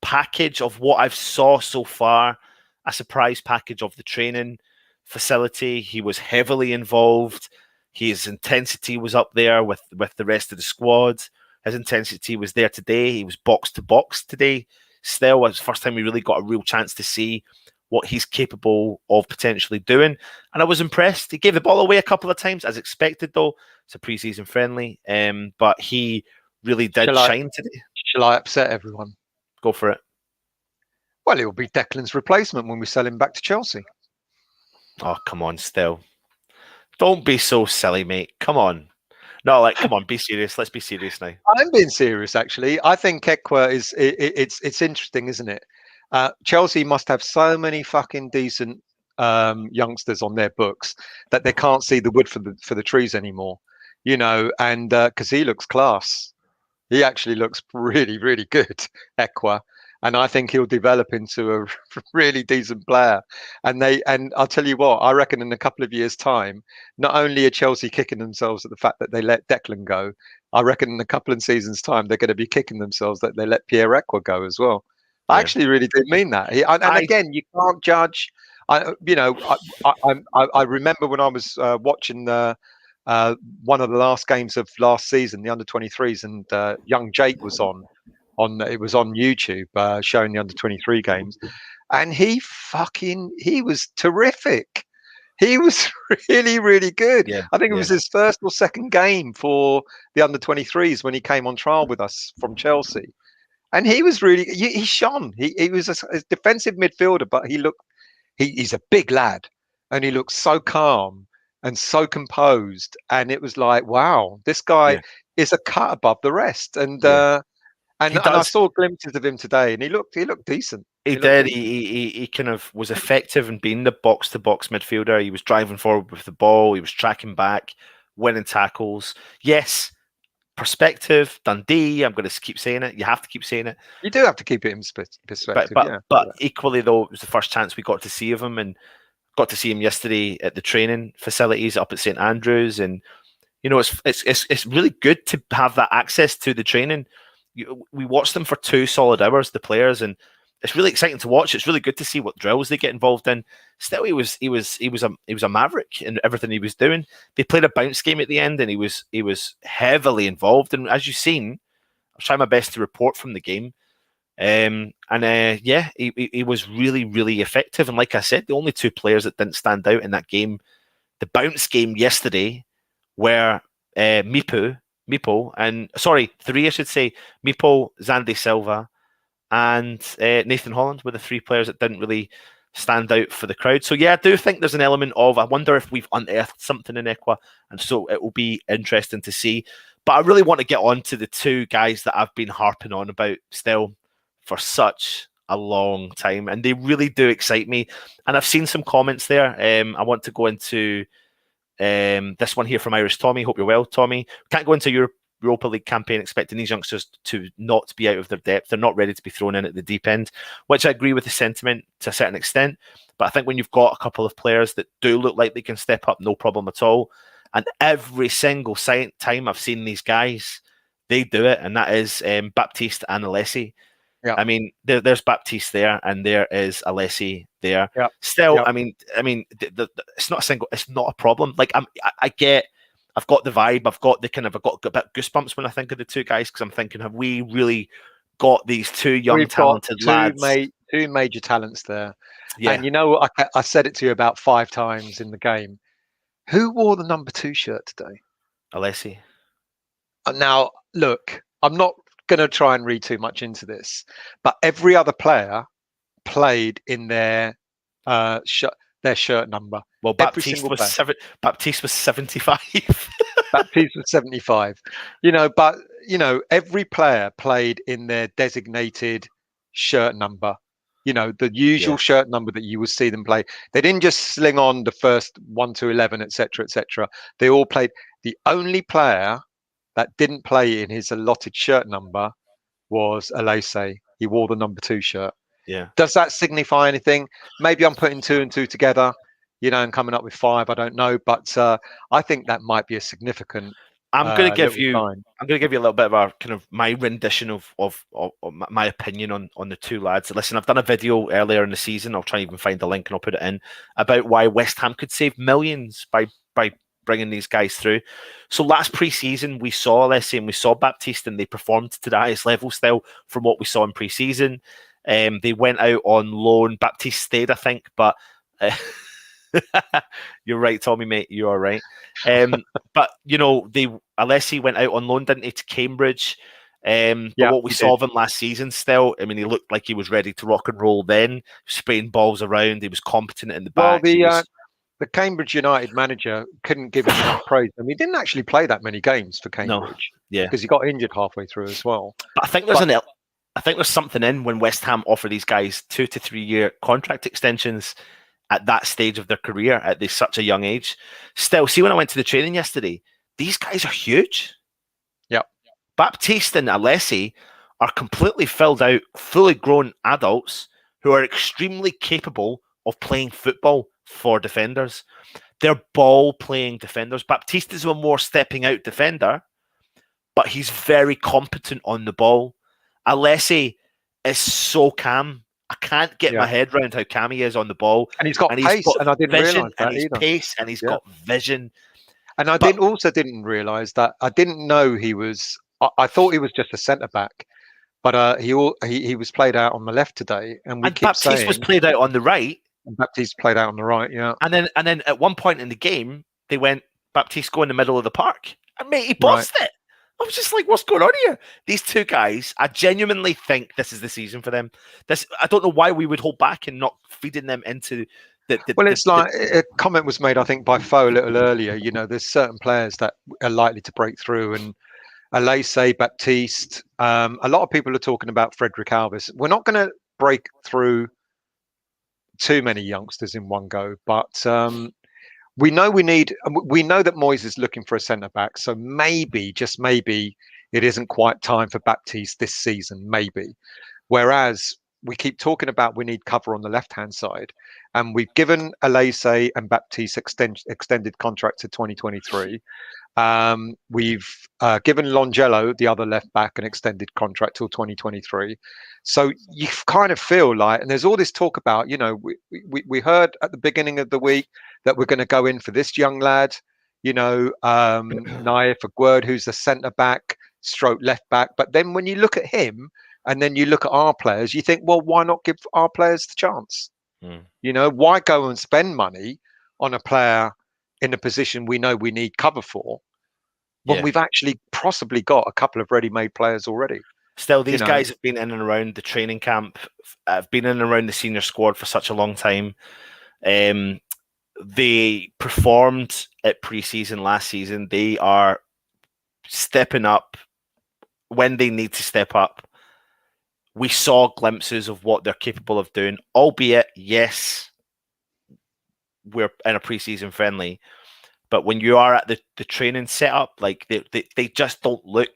S1: package of what I've saw so far, a surprise package of the training facility. He was heavily involved. His intensity was up there with the rest of the squad. His intensity was there today. He was box to box today. Still, it was the first time we really got a real chance to see what he's capable of potentially doing. And I was impressed. He gave the ball away a couple of times, as expected, though. It's a preseason friendly. But he really did shine today.
S2: Shall I upset everyone?
S1: Go for it.
S2: Well, it will be Declan's replacement when we sell him back to Chelsea.
S1: Oh, come on, still. Don't be so silly, mate. Come on. No, come on, be serious. Let's be serious now.
S2: I'm being serious, actually. I think Ikwa it's interesting, isn't it? Chelsea must have so many fucking decent youngsters on their books that they can't see the wood for the trees anymore. And because he looks class. He actually looks really, really good, Ikwa. And I think he'll develop into a really decent player. And I'll tell you what, I reckon in a couple of years' time, not only are Chelsea kicking themselves at the fact that they let Declan go, I reckon in a couple of seasons' time, they're going to be kicking themselves that they let Pierre Ikwa go as well. Yeah. I actually really do mean that. Again, you can't judge. I remember when I was watching one of the last games of last season, the under-23s, and young Jake was on. It was on YouTube showing the under-23 games, and he was terrific. He was really, really good.
S1: Yeah,
S2: I think it
S1: yeah,
S2: was his first or second game for the under-23s when he came on trial with us from Chelsea. And he was really, he shone. He was a defensive midfielder, but he's a big lad and he looked so calm and so composed. And it was like, wow, this guy
S1: yeah,
S2: is a cut above the rest. And
S1: yeah.
S2: and
S1: He
S2: I
S1: does.
S2: saw glimpses of him today, and he looked decent.
S1: He
S2: He looked
S1: did.
S2: decent.
S1: He kind of was effective in being the box-to-box midfielder. He was driving forward with the ball. He was tracking back, winning tackles. Yes, perspective, Dundee. I'm going to keep saying it. You have to keep saying it.
S2: You do have to keep it in
S1: But
S2: perspective,
S1: but
S2: yeah.
S1: but equally though, it was the first chance we got to see of him, and got to see him yesterday at the training facilities up at St Andrews, and it's really good to have that access to the training. We watched them for 2 solid hours, the players, and it's really exciting to watch. It's really good to see what drills they get involved in. Still, he was a maverick in everything he was doing. They played a bounce game at the end, and he was heavily involved. And as you've seen, I'll try my best to report from the game. He was really, really effective. And like I said, the only 2 players that didn't stand out in that game, the bounce game yesterday, were Mipo, and sorry, 3 I should say, Mipo, Zandy Silva, and Nathan Holland were the 3 players that didn't really stand out for the crowd. So yeah, I do think there's an element of, I wonder if we've unearthed something in Equa, and so it will be interesting to see. But I really want to get on to the 2 guys that I've been harping on about still for such a long time, and they really do excite me. And I've seen some comments there. I want to go into this one here from Irish Tommy. Hope you're well, Tommy. Can't go into Europa League campaign expecting these youngsters to not be out of their depth. They're not ready to be thrown in at the deep end, which I agree with the sentiment to a certain extent. But I think when you've got a couple of players that do look like they can step up, no problem at all. And every single time I've seen these guys, they do it, and that is Baptiste and Alessi.
S2: Yeah.
S1: I mean, there's Baptiste there, and there is Alessi there.
S2: Yeah.
S1: Still,
S2: yeah.
S1: I mean, it's not it's not a problem. Like I've got the vibe, I've got a bit goosebumps when I think of the 2 guys, because I'm thinking, have we really got these 2 young talented lads?
S2: 2 major talents there.
S1: Yeah.
S2: And I said it to you about 5 times in the game. Who wore the number 2 shirt today?
S1: Alessi.
S2: Now, look, I'm not going to try and read too much into this, but every other player played in their shirt number.
S1: Well, Baptiste was 75.
S2: Baptiste was 75. But every player played in their designated shirt number. The usual shirt number that you would see them play. They didn't just sling on the first 1 to 11, etc., etc. They all played. The only player that didn't play in his allotted shirt number was Alese. He wore the number 2 shirt.
S1: Yeah.
S2: Does that signify anything? Maybe I'm putting 2 and 2 together, and coming up with 5. I don't know, but I think that might be a significant.
S1: I'm going to give you a little bit of a kind of my rendition of my opinion on the 2 lads. Listen, I've done a video earlier in the season. I'll try and even find the link and I'll put it in, about why West Ham could save millions by bringing these guys through. So last pre-season, we saw Alessi and we saw Baptiste, and they performed to the highest level still from what we saw in pre-season. They went out on loan. Baptiste stayed, I think, but you're right, Tommy, mate. You are right. But Alessi went out on loan, didn't he, to Cambridge? But what we saw of him last season, still, I mean, he looked like he was ready to rock and roll. Then spraying balls around, he was competent in the back.
S2: Well, the Cambridge United manager couldn't give him enough praise. I mean, he didn't actually play that many games for Cambridge, because he got injured halfway through as well.
S1: But I think there's something in when West Ham offer these guys 2 to 3 year contract extensions at that stage of their career at such a young age. Still, see, when I went to the training yesterday, these guys are huge.
S2: Yeah.
S1: Baptiste and Alessi are completely filled out, fully grown adults who are extremely capable of playing football for defenders. They're ball-playing defenders. Baptiste is a more stepping out defender, but he's very competent on the ball. Alessi is so calm. I can't get my head around how calm he is on the ball.
S2: And he's got pace, and I didn't realise that either.
S1: Pace, and he's got vision.
S2: And I didn't realise that. I didn't know he was. I thought he was just a centre back, but he was played out on the left today, and Baptiste
S1: was played out on the right.
S2: Baptiste played out on the right, yeah.
S1: And then at one point in the game, they went, Baptiste go in the middle of the park. And mate, he bossed it. I was just like, what's going on here? These two guys, I genuinely think this is the season for them. I don't know why we would hold back and not feeding them into
S2: a comment was made, I think, by Fo a little earlier. You know, there's certain players that are likely to break through, and Alese, Baptiste. A lot of people are talking about Frederick Alves. We're not going to break through too many youngsters in one go, but we know that Moyes is looking for a centre back. So maybe, just maybe, it isn't quite time for Baptiste this season. Maybe, whereas we keep talking about we need cover on the left-hand side, and we've given Alese and Baptiste extended contract to 2023. We've given Longello, the other left back, an extended contract till 2023. So you kind of feel like, and there's all this talk about, you know, we heard at the beginning of the week that we're going to go in for this young lad, you know, Naif Aguerd, who's the centre back, stroke left back. But then when you look at him, and then you look at our players, you think, well, why not give our players the chance? You know, why go and spend money on a player in a position we know we need cover for when we've actually possibly got a couple of ready-made players already?
S1: Still, these guys have been in and around the training camp, have been in and around the senior squad for such a long time. They performed at pre-season last season. They are stepping up when they need to step up. We saw glimpses of what they're capable of doing, albeit, yes, we're in a preseason friendly, but when you are at the training setup, like they just don't look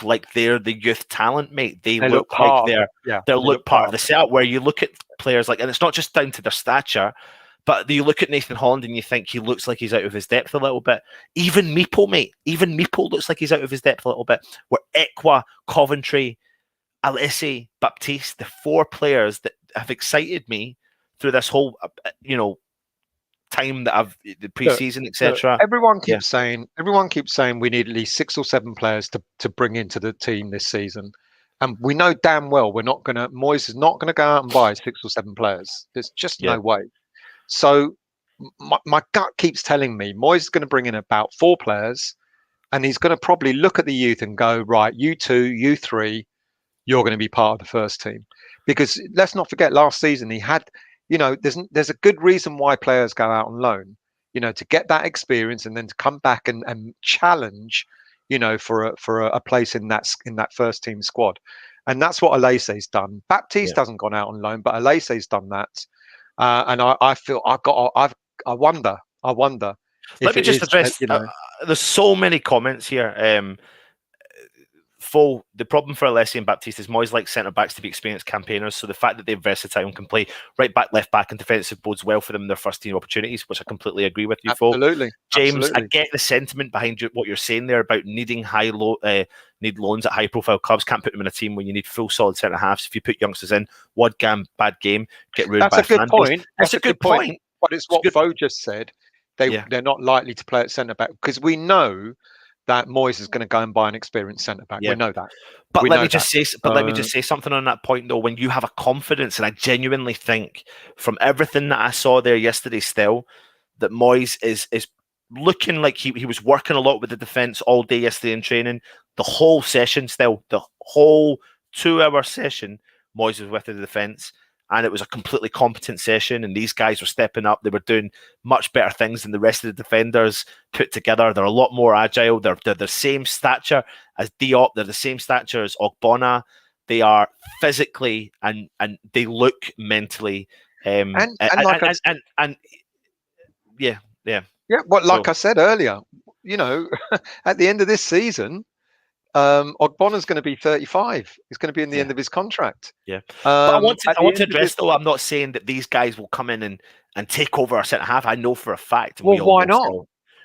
S1: like they're the youth talent, mate. They look like they're part of the setup, where you look at players like, and it's not just down to their stature, but you look at Nathan Holland and you think he looks like he's out of his depth a little bit. Even Meeple, mate. Even Meeple looks like he's out of his depth a little bit. Where Ekwa, Coventry, Alessi, Baptiste, the four players that have excited me through this whole, time that I've the preseason, etc.
S2: Everyone keeps saying we need at least 6 or 7 players to bring into the team this season, and we know damn well Moyes is not gonna go out and buy 6 or 7 players. There's just no way. So my gut keeps telling me Moyes is going to bring in about 4 players, and he's going to probably look at the youth and go, right, you 2, you 3. You're going to be part of the first team, because let's not forget last season he had, you know, there's a good reason why players go out on loan, you know, to get that experience and then to come back and challenge, you know, for a place in that first team squad, and that's what Alese's done. Baptiste hasn't gone out on loan, but Alese's done that, and I feel I wonder.
S1: Let me just address. There's so many comments here. The problem for Alessi and Baptiste is Moyes likes centre backs to be experienced campaigners, so the fact that they're versatile and can play right back, left back, and defensive bodes well for them in their first team opportunities, which I completely agree with you,
S2: Absolutely,
S1: James.
S2: absolutely.
S1: I get the sentiment behind what you're saying there about needing need loans at high-profile clubs. Can't put them in a team when you need full, solid centre halves. If you put youngsters in, one bad game, get ruined.
S2: That's
S1: by
S2: a good point.
S1: That's a good point.
S2: But it's what Fo just said. They're not likely to play at centre back because we know that Moyes is going to go and buy an experienced centre back. We know that.
S1: But let me just say something on that point, though. When you have a confidence, and I genuinely think from everything that I saw there yesterday, still that Moyes is looking like he was working a lot with the defence all day yesterday in training. The whole session, the whole 2-hour session, Moyes was with the defence. And it was a completely competent session, and these guys were stepping up. They were doing much better things than the rest of the defenders put together. They're a lot more agile. They're the same stature as Diop. They're the same stature as Ogbonna. They are physically and they look mentally. Yeah.
S2: Well, like I said earlier, you know, at the end of this season, Ogbonna's going to be 35. He's going to be in the end of his contract.
S1: Yeah. But I want to address, though, I'm not saying that these guys will come in and take over our centre half. I know for a fact.
S2: Well, why not?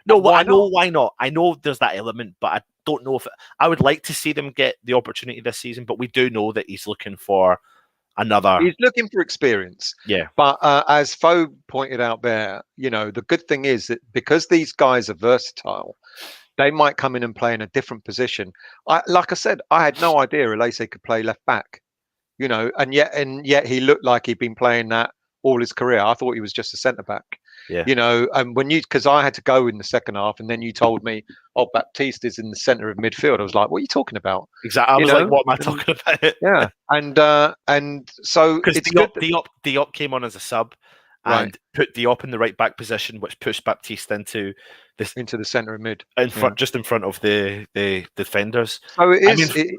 S1: I know why not. I know there's that element, but I don't know if I would like to see them get the opportunity this season. But we do know that he's looking for another.
S2: He's looking for experience.
S1: Yeah.
S2: But as Fo pointed out there, you know, the good thing is that because these guys are versatile, they might come in and play in a different position. Like I said, I had no idea Alese could play left back, you know, and yet he looked like he'd been playing that all his career. I thought he was just a centre back.
S1: Yeah.
S2: You know, and because I had to go in the second half, and then you told me, "Oh, Baptiste is in the centre of midfield." I was like, "What are you talking about?"
S1: Exactly. I was like, "What am I talking about?"
S2: Yeah, and so
S1: because
S2: it's good.
S1: Diop came on as a sub,
S2: Right.
S1: and put Diop in the right back position, which pushed Baptiste into
S2: the centre of mid,
S1: just in front of the defenders.
S2: So it is.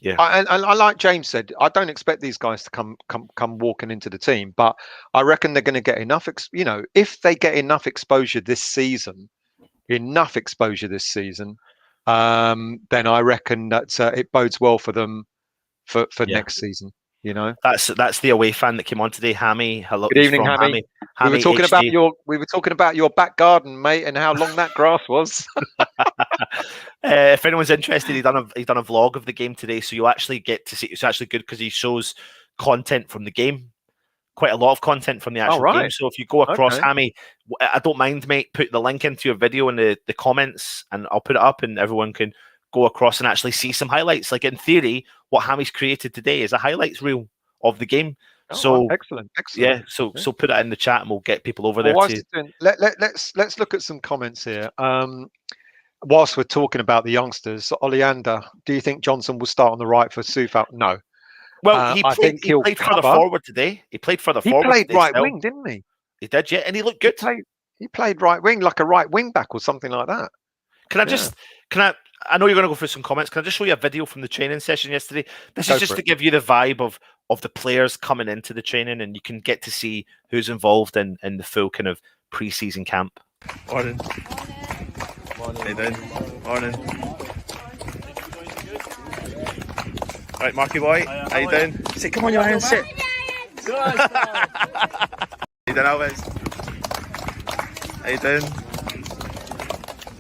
S1: Yeah,
S2: and I like James said, I don't expect these guys to come walking into the team, but I reckon they're going to get enough. If they get enough exposure this season, then I reckon that it bodes well for them for next season. You know,
S1: that's the away fan that came on today. Hammy, hello.
S2: Good evening, Hammy. We were talking about your back garden, mate, and how long that grass was.
S1: If anyone's interested, he's done a vlog of the game today, so you'll actually get to see. It's actually good because he shows content from the game, quite a lot of content from the actual game. So if you go across, Hammy, I don't mind, mate. Put the link into your video in the comments, and I'll put it up, and everyone can go across and actually see some highlights. Like in theory, what Hammy's created today is a highlights reel of the game.
S2: Excellent.
S1: Yeah, so put it in the chat, and we'll get people over there too.
S2: Let's look at some comments here. Whilst we're talking about the youngsters, Oleander, do you think Johnson will start on the right for Soufal? No.
S1: Well, he played further forward today. He played further forward.
S2: He played right wing, didn't he?
S1: He did, yeah, and he looked good.
S2: He played right wing, like a right wing back or something like that.
S1: I know you're going to go through some comments. Can I just show you a video from the training session yesterday? This is just to give you the vibe of the players coming into the training, and you can get to see who's involved in the full kind of pre-season camp.
S3: Morning. How you doing? Morning. Right, Marky boy, how you doing? Sit, come on, your hands, sit. How you doing, Alves? How you doing?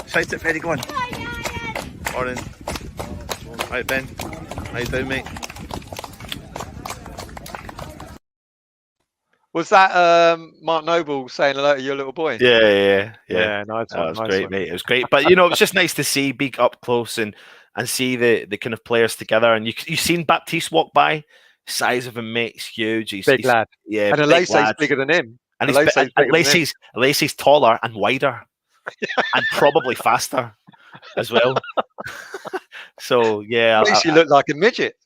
S3: Shout it, Freddie, go on. Morning. Right, Ben. How you doing, mate?
S2: Was that Mark Noble saying hello to your little boy?
S1: Yeah.
S2: Nice one.
S1: That was great, mate. It was great. But, it's just nice to see Big up close and see the kind of players together. And you've seen Baptiste walk by. Size of him, mate. He's huge. He's
S2: big lad.
S1: Yeah,
S2: and Alesse's bigger than him.
S1: And Alesse's taller and wider. And probably faster as well. So, yeah.
S2: Makes you look like a midget.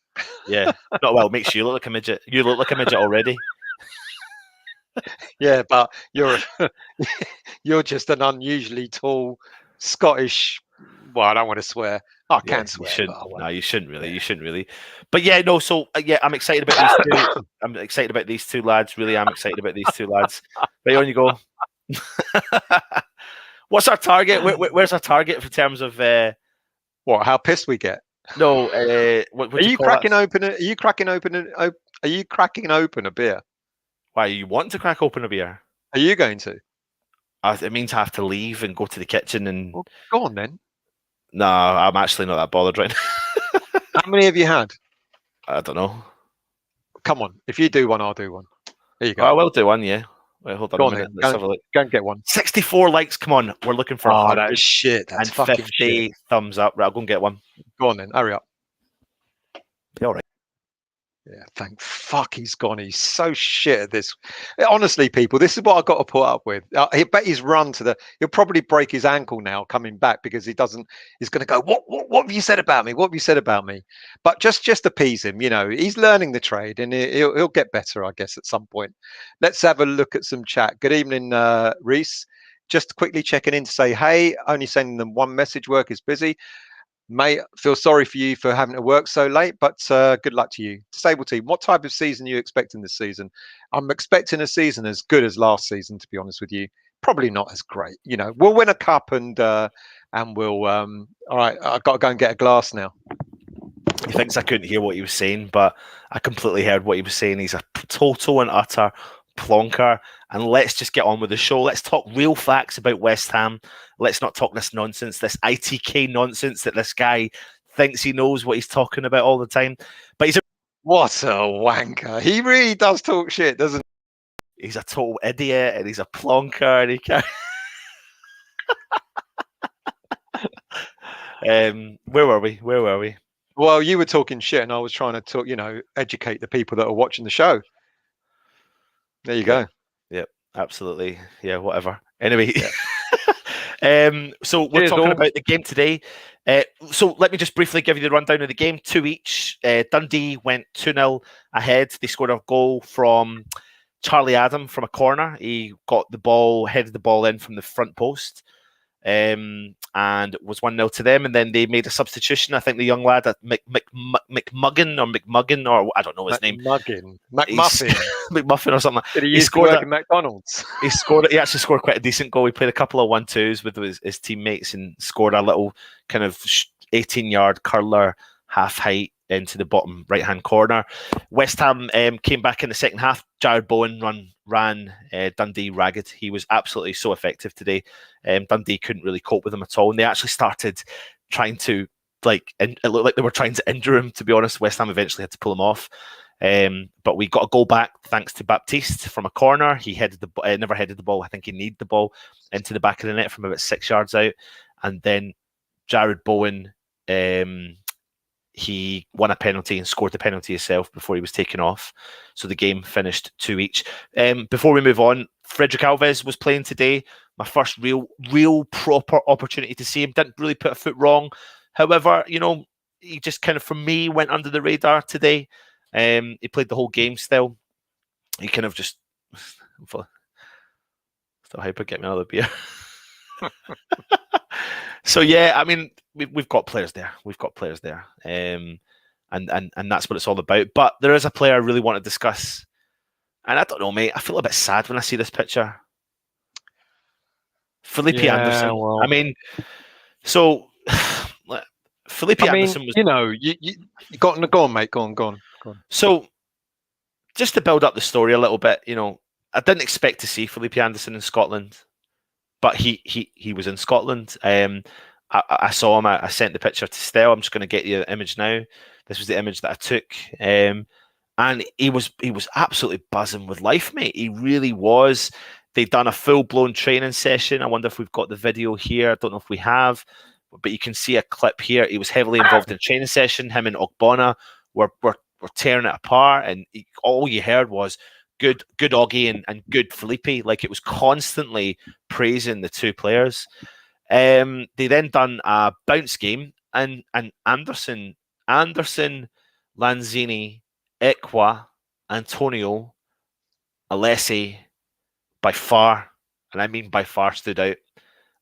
S1: Yeah. Not well, makes you look like a midget. You look like a midget already.
S2: Yeah, but you're just an unusually tall Scottish. Well, I don't want to swear. I can't swear.
S1: You shouldn't really. But yeah, no. So I'm excited about these two. I'm excited about these two lads. Really, I'm excited about these two lads. Right, on you go. What's our target? Where's our target in terms of
S2: what? How pissed we get?
S1: No.
S2: Are you cracking open a beer?
S1: Why, you want to crack open a beer?
S2: Are you going to?
S1: It means I have to leave and go to the kitchen and...
S2: Well, go on then.
S1: No, I'm actually not that bothered right now.
S2: How many have you had?
S1: I don't know.
S2: Come on. If you do one, I'll do one. There you go.
S1: I will do one, yeah. Wait, hold on a minute. Let's have a look.
S2: Go and get one.
S1: 64 likes. Come on. We're looking for 100.
S2: That's shit. That's
S1: and
S2: fucking
S1: 50
S2: shit.
S1: thumbs up. Right, I'll go and get one.
S2: Go on then. Hurry up.
S1: Be all right.
S2: Yeah, thank fuck he's gone. He's so shit at this. Honestly, people, this is what I've got to put up with. I bet he's run to he'll probably break his ankle now coming back because he's going to go, what have you said about me? What have you said about me? But just appease him. He's learning the trade and he'll get better, I guess, at some point. Let's have a look at some chat. Good evening, Reese. Just quickly checking in to say, hey, only sending them one message. Work is busy. Mate, feel sorry for you for having to work so late, but good luck to you. Stable team, what type of season are you expecting this season? I'm expecting a season as good as last season, to be honest with you. Probably not as great. We'll win a cup and we'll... all right, I've got to go and get a glass now.
S1: He thinks I couldn't hear what he was saying, but I completely heard what he was saying. He's a total and utter plonker. And let's just get on with the show. Let's talk real facts about West Ham. Let's not talk this nonsense, this ITK nonsense that this guy thinks he knows what he's talking about all the time. But
S2: what a wanker. He really does talk shit, doesn't
S1: he? He's a total idiot and he's a plonker and he can't... Where were we?
S2: Well, you were talking shit and I was trying to talk, educate the people that are watching the show. There you go.
S1: Yep, absolutely. Yeah, whatever. Anyway, so we're
S2: Cheers,
S1: talking
S2: all.
S1: about the game today. So let me just briefly give you the rundown of the game. 2 each. Dundee went 2-0 ahead. They scored a goal from Charlie Adam from a corner. He got the ball, headed the ball in from the front post. And it was 1-0 to them, and then they made a substitution. I think the young lad at McMuggin, or I don't know his name.
S2: McMuffin
S1: McMuffin or something.
S2: Did he scored at McDonald's?
S1: He actually scored quite a decent goal. He played a couple of 1-2s with his teammates and scored a little kind of 18-yard curler, half height into the bottom right-hand corner. West Ham came back in the second half. Jared Bowen ran Dundee ragged. He was absolutely so effective today. Dundee couldn't really cope with him at all, and they actually started trying to it looked like they were trying to injure him, to be honest. West Ham eventually had to pull him off. But we got a goal back thanks to Baptiste from a corner. He never headed the ball. I think he kneed the ball into the back of the net from about 6 yards out. And then Jared Bowen, he won a penalty and scored the penalty himself before he was taken off. So the game finished 2 each. Before we move on, Frederick Alves was playing today. My first real proper opportunity to see him. Didn't really put a foot wrong. However, he just kind of, for me, went under the radar today. He played the whole game still. He kind of just... Still hyper, get me another beer. So yeah, I mean, we've got players there. And that's what it's all about. But there is a player I really want to discuss, and I don't know, mate. I feel a bit sad when I see this picture. Felipe Anderson.
S2: Well,
S1: I mean, so Felipe Anderson was.
S2: You go on, mate. Go on.
S1: So, just to build up the story a little bit, I didn't expect to see Felipe Anderson in Scotland. But he was in Scotland. I saw him. I sent the picture to Stell. I'm just going to get you the image now. This was the image that I took. And he was absolutely buzzing with life, mate. He really was. They'd done a full-blown training session. I wonder if we've got the video here. I don't know if we have. But you can see a clip here. He was heavily involved in training session. Him and Ogbonna were tearing it apart. And all you heard was, good Oggy and good Felipe. Like, it was constantly praising the two players. They then done a bounce game, and Anderson, Lanzini, Ekwa, Antonio, Alessi, by far, and I mean by far, stood out.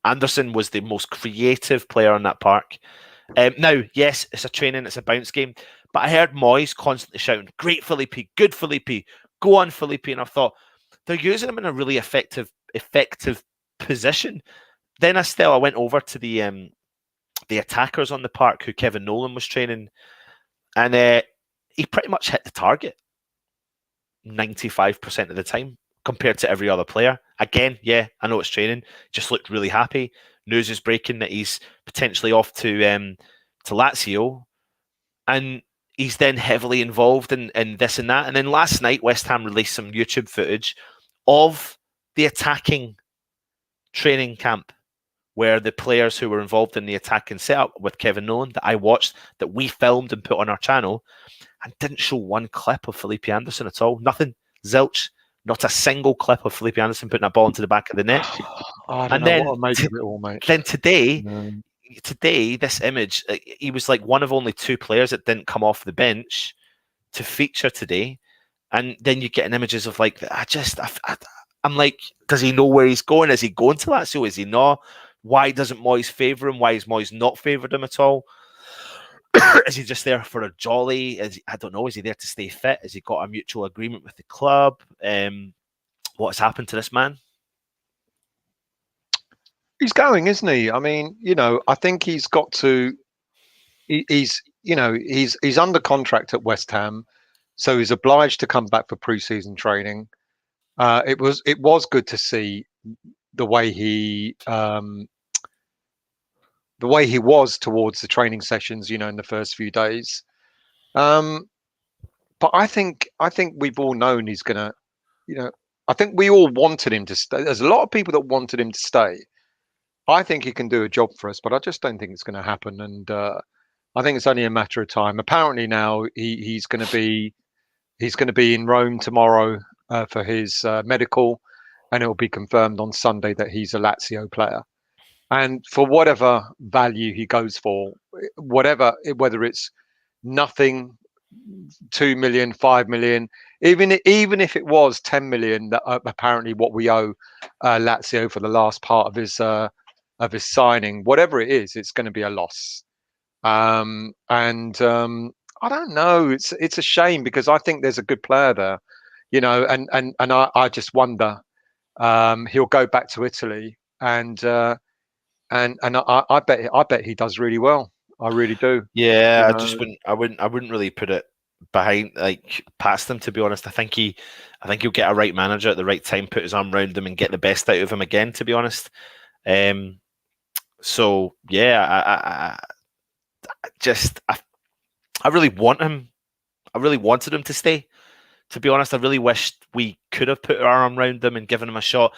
S1: Anderson was the most creative player on that park. Now, yes, it's a bounce game, but I heard Moyes constantly shouting, "Great Felipe, good Felipe, go on Felipe," and I thought they're using him in a really effective position. Then I went over to the attackers on the park who Kevin Nolan was training, and he pretty much hit the target 95% of the time compared to every other player. Again, yeah, I know it's training. Just looked really happy. News is breaking that he's potentially off to Lazio, and he's then heavily involved in this and that. And then last night, West Ham released some YouTube footage of the attacking training camp, where the players who were involved in the attacking setup with Kevin Nolan that I watched, that we filmed and put on our channel, and didn't show one clip of Felipe Anderson at all. Nothing. Zilch. Not a single clip of Felipe Anderson putting a ball into the back of the net.
S2: And then
S1: today, this image, he was like one of only two players that didn't come off the bench to feature today. And then you get images of like, I'm like, does he know where he's going? Is he going to Lazio? Is he not? Why doesn't Moyes favour him? Why is Moyes not favoured him at all? Is he just there for a jolly? I don't know. Is he there to stay fit? Has he got a mutual agreement with the club? What's happened to this man?
S2: He's going, isn't he? I mean, I think he's got to. He's under contract at West Ham, so he's obliged to come back for pre-season training. It was good to see the way he was towards the training sessions, in the first few days. But I think we've all known he's gonna, I think we all wanted him to stay. There's a lot of people that wanted him to stay. I think he can do a job for us, but I just don't think it's going to happen. And I think it's only a matter of time. Apparently now he's going to be in Rome tomorrow for his medical, and it will be confirmed on Sunday that he's a Lazio player. And for whatever value he goes for, whether it's nothing, 2 million, 5 million, even if it was 10 million, that apparently what we owe Lazio for the last part of his signing, whatever it is, it's going to be a loss. I don't know. It's a shame, because I think there's a good player there, and I just wonder he'll go back to Italy, and I bet he does really well. I really do.
S1: Yeah, I wouldn't really put it past him, to be honest. I think he'll get a right manager at the right time, put his arm around him, and get the best out of him again, to be honest. So yeah, I really want him. I really wanted him to stay. To be honest, I really wished we could have put our arm around him and given him a shot.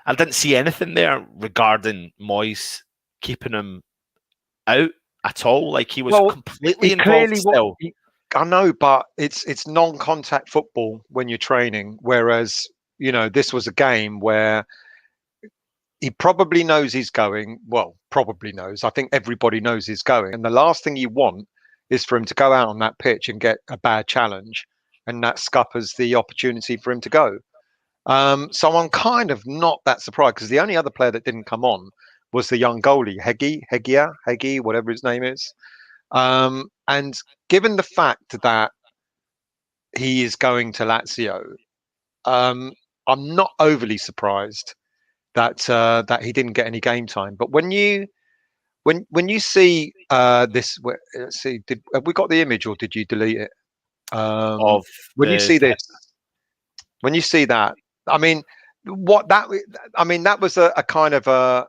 S1: I didn't see anything there regarding Moyes keeping him out at all. Like, he was completely involved still.
S2: I know, but it's non-contact football when you're training. Whereas, this was a game where he probably knows he's going. Well, probably knows. I think everybody knows he's going. And the last thing you want is for him to go out on that pitch and get a bad challenge, and that scuppers the opportunity for him to go. So I'm kind of not that surprised, because the only other player that didn't come on was the young goalie, Hegi, whatever his name is. And given the fact that he is going to Lazio, I'm not overly surprised that he didn't get any game time. But when you see this, let's see, have we got the image, or did you delete it? When you see this, when you see that, I mean, that was a kind of a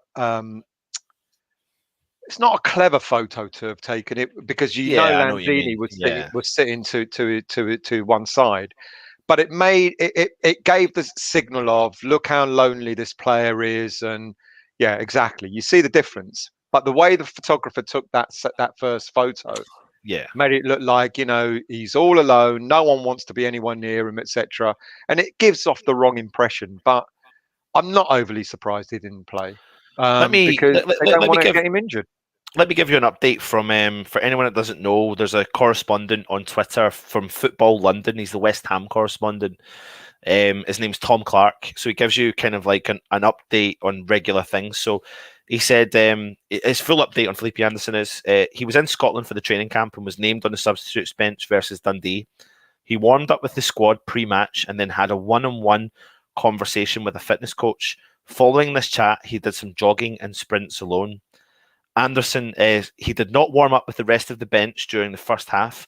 S2: it's not a clever photo to have taken it, because Lanzini was sitting to one side, but it gave the signal of, look how lonely this player is, and yeah, exactly. You see the difference, but the way the photographer took that first photo, made it look like, he's all alone, no one wants to be anywhere near him, etc. And it gives off the wrong impression. But I'm not overly surprised he didn't play, because they don't want to get him injured.
S1: Let me give you an update from, for anyone that doesn't know, there's a correspondent on Twitter from Football London. He's the West Ham correspondent. His name's Tom Clark. So he gives you kind of like an update on regular things. So he said his full update on Felipe Anderson is he was in Scotland for the training camp and was named on the substitutes bench versus Dundee. He warmed up with the squad pre-match and then had a one-on-one conversation with a fitness coach. Following this chat, he did some jogging and sprints alone. Anderson, he did not warm up with the rest of the bench during the first half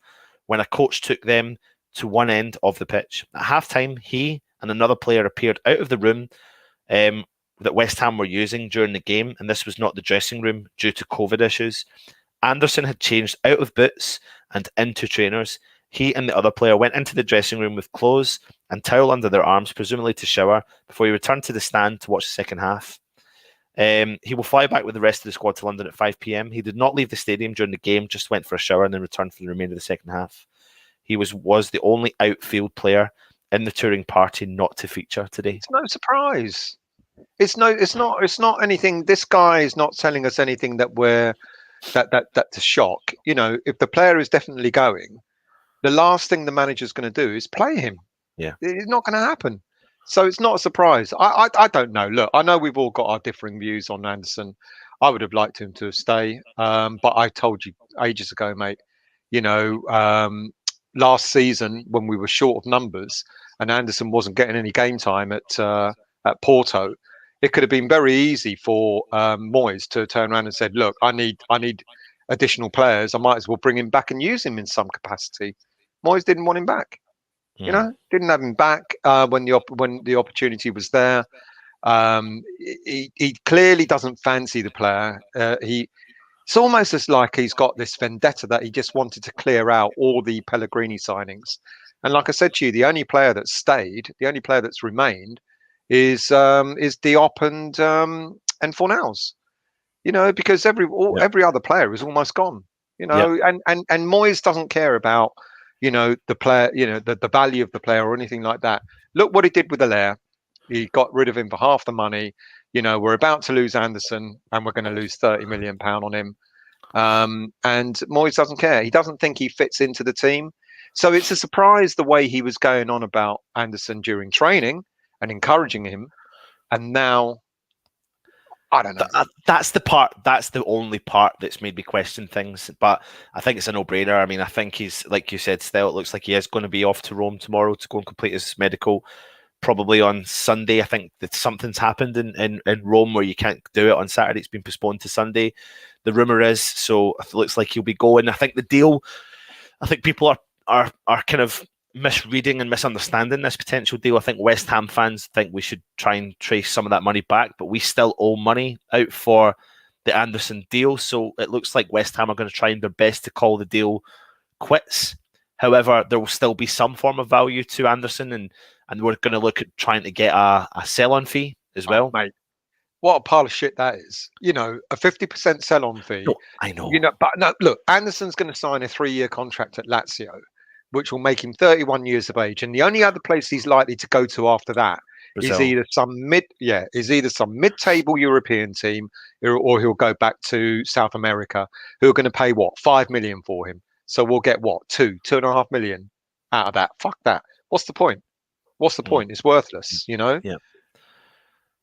S1: when a coach took them to one end of the pitch. At halftime, he and another player appeared out of the room that West Ham were using during the game, and this was not the dressing room due to COVID issues. Anderson had changed out of boots and into trainers. He and the other player went into the dressing room with clothes and towel under their arms, presumably to shower, before he returned to the stand to watch the second half. He will fly back with the rest of the squad to London at 5 p.m. He did not leave the stadium during the game, just went for a shower and then returned for the remainder of the second half. He was the only outfield player in the touring party not to feature today.
S2: It's no surprise. It's not anything. This guy is not telling us anything that's a shock. If the player is definitely going, the last thing the manager's going to do is play him.
S1: Yeah,
S2: it's not going to happen. So it's not a surprise. I don't know. Look, I know we've all got our differing views on Anderson. I would have liked him to stay, but I told you ages ago, mate. Last season when we were short of numbers and Anderson wasn't getting any game time at Porto, it could have been very easy for Moyes to turn around and said, "Look, I need additional players. I might as well bring him back and use him in some capacity." Moyes didn't want him back. Didn't have him back when the opportunity was there. He clearly doesn't fancy the player. It's almost as like he's got this vendetta that he just wanted to clear out all the Pellegrini signings. And like I said to you, the only player that's stayed, the only player that's remained, is Diop and Fornals. Because every other player is almost gone. And Moyes doesn't care about the player, the value of the player or anything like that. Look what he did with Allaire. He got rid of him for half the money. You know, we're about to lose Anderson, and we're going to lose £30 million on him. And Moyes doesn't care. He doesn't think he fits into the team. So it's a surprise the way he was going on about Anderson during training and encouraging him. And now, I don't know.
S1: That's the only part that's made me question things. But I think it's a no-brainer. I mean, I think he's, like you said, still, it looks like he is going to be off to Rome tomorrow to go and complete his medical. Probably on Sunday. I think that something's happened in Rome where you can't do it on Saturday. It's been postponed to Sunday. The rumour is, so it looks like he'll be going. I think the deal, I think people are kind of misreading and misunderstanding this potential deal. I think West Ham fans think we should try and trace some of that money back, but we still owe money out for the Anderson deal. So it looks like West Ham are going to try their best to call the deal quits. However, there will still be some form of value to Anderson, and we're going to look at trying to get a sell-on fee as well.
S2: Mate, what a pile of shit that is. You know, a 50% sell-on fee.
S1: No, I know.
S2: You know, but no, look, Anderson's going to sign a 3-year contract at Lazio, which will make him 31 years of age. And the only other place he's likely to go to after that Brazil. is either some mid-table European team, or he'll go back to South America, who are going to pay what, 5 million for him. So we'll get what, 2.5 million out of that. Fuck that. What's the point? What's the point? It's worthless, you know?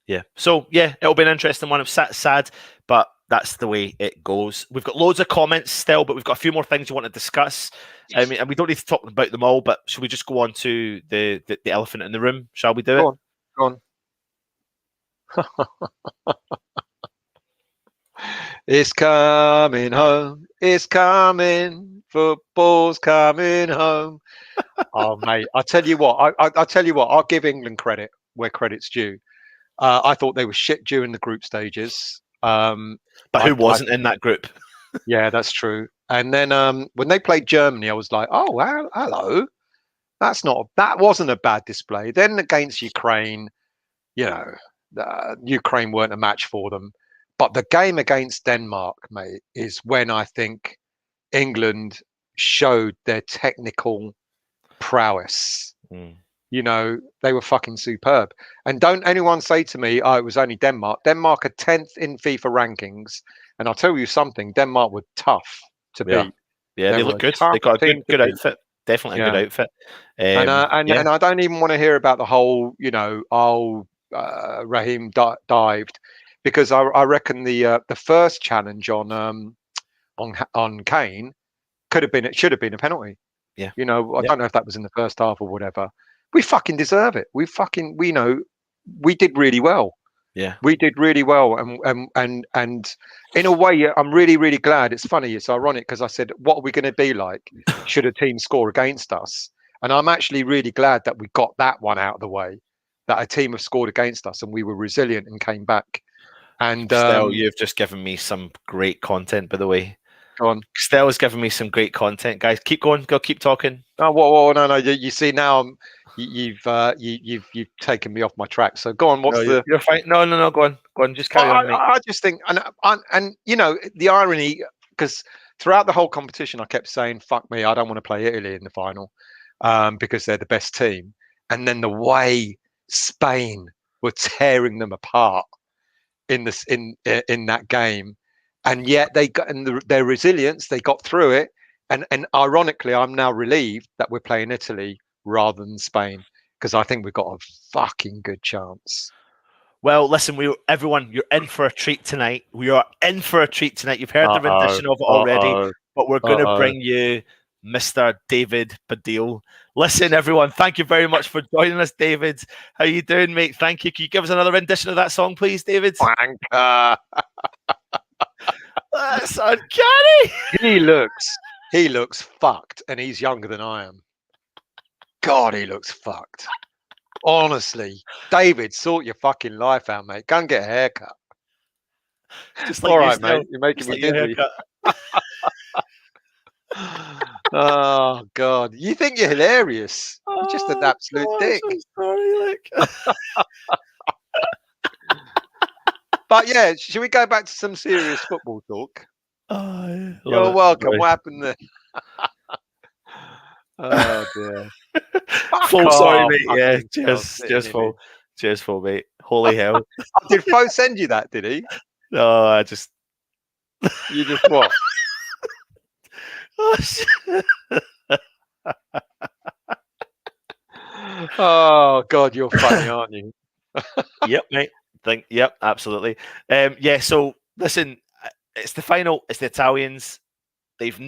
S1: Yeah. So, yeah, it'll be an interesting one. It's sad, but that's the way it goes. We've got loads of comments still, but we've got a few more things we want to discuss. I mean, and we don't need to talk about them all, but should we just go on to the elephant in the room? Shall we do it?
S2: Go on. It's coming home. It's coming. Football's coming home. Oh, mate, I tell you what. I tell you what. I'll give England credit where credit's due. I thought they were shit during the group stages.
S1: But who wasn't in that group?
S2: Yeah, that's true. And then when they played Germany, I was like, oh, well, hello. That wasn't a bad display. Then against Ukraine, you know, Ukraine weren't a match for them. But the game against Denmark, mate, is when I think England showed their technical prowess. You know, they were fucking superb. And don't anyone say to me, oh, it was only Denmark. Denmark are 10th in FIFA rankings. And I'll tell you something, Denmark were tough to beat.
S1: Yeah, they look good. They got a good outfit. Definitely a good outfit.
S2: And I don't even want to hear about the whole, you know, Raheem dived. Because I reckon the first challenge on Kane it should have been a penalty.
S1: Yeah.
S2: You know, I don't know if that was in the first half or whatever. We fucking deserve it. We did really well.
S1: Yeah.
S2: We did really well. And in a way, I'm really, really glad. It's funny. It's ironic because I said, what are we going to be like should a team score against us? And I'm actually really glad that we got that one out of the way, that a team have scored against us and we were resilient and came back. And
S1: Stell, you've just given me some great content, by the way.
S2: Go on.
S1: Stell has given me some great content, guys. Keep going. Go, keep talking.
S2: Oh, whoa, no. You see now, you've taken me off my track. So go on.
S1: You're fine. No. Go on. Just carry on. Mate.
S2: I just think, and you know, the irony, because throughout the whole competition, I kept saying, "Fuck me, I don't want to play Italy in the final," because they're the best team. And then the way Spain were tearing them apart in that game, and yet they got their resilience, they got through it, and ironically I'm now relieved that we're playing Italy rather than Spain, because I think we've got a fucking good chance.
S1: Well, listen, everyone, you're in for a treat tonight. We are in for a treat tonight. You've heard the rendition of it already, but we're going to bring you Mr. David Baddiel. Listen, everyone, thank you very much for joining us, David. How you doing, mate? Thank you. Can you give us another rendition of that song, please, David?
S2: Wanker.
S1: That's uncanny.
S2: He looks fucked, and he's younger than I am. God, he looks fucked. Honestly, David, sort your fucking life out, mate. Go and get a haircut.
S1: Just like
S2: all right, mate. You're making me dizzy. Oh God, you think you're hilarious? You're just an absolute dick.
S1: I'm so sorry,
S2: But yeah, should we go back to some serious football talk?
S1: You're
S2: welcome. What happened there? Oh dear.
S1: Full, sorry, mate. Yeah, cheers, full. Cheers, full, mate. Holy hell.
S2: Did Fo send you that, did he?
S1: No, I just...
S2: You just what? Oh, God, you're funny, aren't you?
S1: Yep, mate. Yep, absolutely. Yeah, so, listen, it's the final. It's the Italians. They've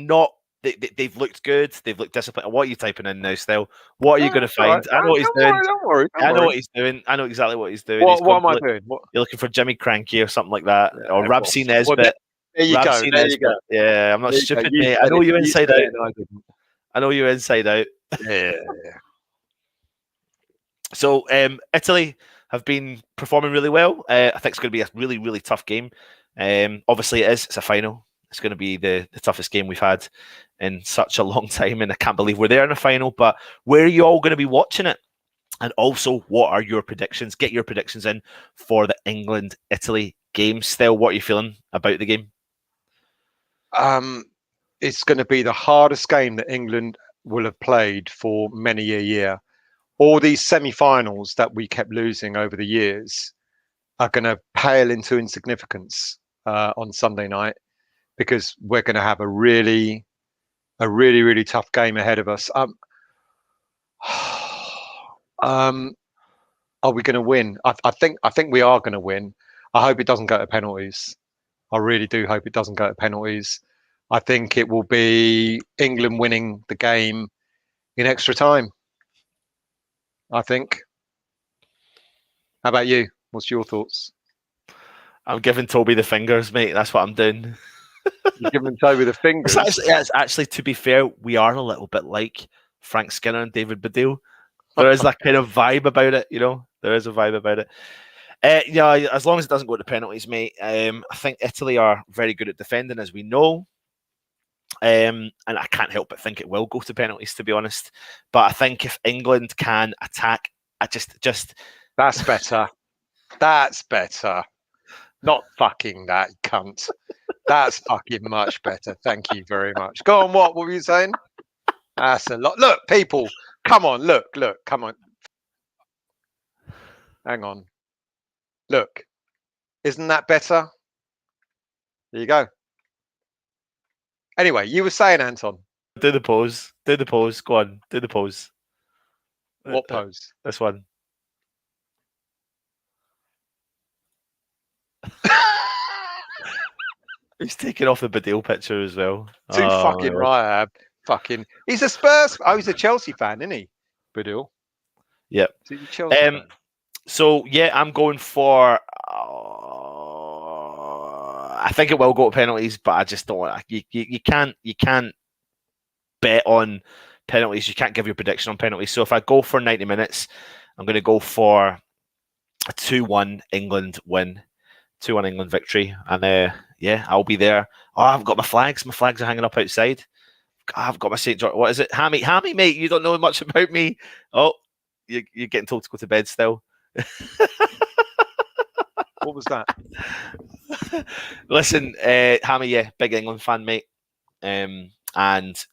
S1: looked good. They've looked disciplined. What are you typing in now, Still? What are you going to find?
S2: Right.
S1: I know what he's doing.
S2: Don't worry.
S1: I know what he's doing. I know exactly what he's doing.
S2: What am I doing?
S1: You're looking for Jimmy Cranky or something like that, or
S2: Well,
S1: Rabsy Nesbitt.
S2: There you go. There you go.
S1: Yeah, I'm not stupid, mate. I know you inside out. I know you inside out.
S2: Yeah.
S1: So, Italy have been performing really well. I think it's going to be a really, really tough game. Obviously, it is. It's a final. It's going to be the toughest game we've had in such a long time, and I can't believe we're there in a final. But where are you all going to be watching it? And also, what are your predictions? Get your predictions in for the England-Italy game. Still, what are you feeling about the game?
S2: It's going to be the hardest game that England will have played for many a year. All these semi-finals that we kept losing over the years are going to pale into insignificance on Sunday night, because we're going to have a really, really tough game ahead of us. Are we going to win? I think we are going to win. I hope it doesn't go to penalties. I really do hope it doesn't go to penalties. I think it will be England winning the game in extra time. I think. How about you? What's your thoughts?
S1: I'm giving Toby the fingers, mate. That's what I'm doing.
S2: You're giving Toby the fingers?
S1: It's actually, to be fair, we are a little bit like Frank Skinner and David Baddiel. There is that kind of vibe about it, There is a vibe about it. Yeah, as long as it doesn't go to penalties, mate. I think Italy are very good at defending, as we know. And I can't help but think it will go to penalties, to be honest. But I think if England can attack, I just
S2: that's better. That's better. Not fucking that cunt. That's fucking much better. Thank you very much. Go on. What were you saying? That's a lot. Look, people, come on. Look, come on. Hang on. Look, isn't that better? There you go. Anyway, you were saying, Anton.
S1: Do the pose. Go on. Do the pose.
S2: What pose?
S1: This one. He's taking off the Baddiel picture as well.
S2: Too fucking right, Ab. Fucking. He's a Spurs. Oh, he's a Chelsea fan, isn't he? Baddiel.
S1: Yep.
S2: So Chelsea fan.
S1: So yeah, I'm going for. I think it will go to penalties, but I just don't. You can't bet on penalties. You can't give your prediction on penalties. So if I go for 90 minutes, I'm going to go for a 2-1 England win, 2-1 England victory, and yeah, I'll be there. Oh, I've got my flags. My flags are hanging up outside. I've got my St. George. What is it? Hammy, mate. You don't know much about me. Oh, you're getting told to go to bed still.
S2: What was that?
S1: Listen, Hammy, yeah, big England fan, mate. And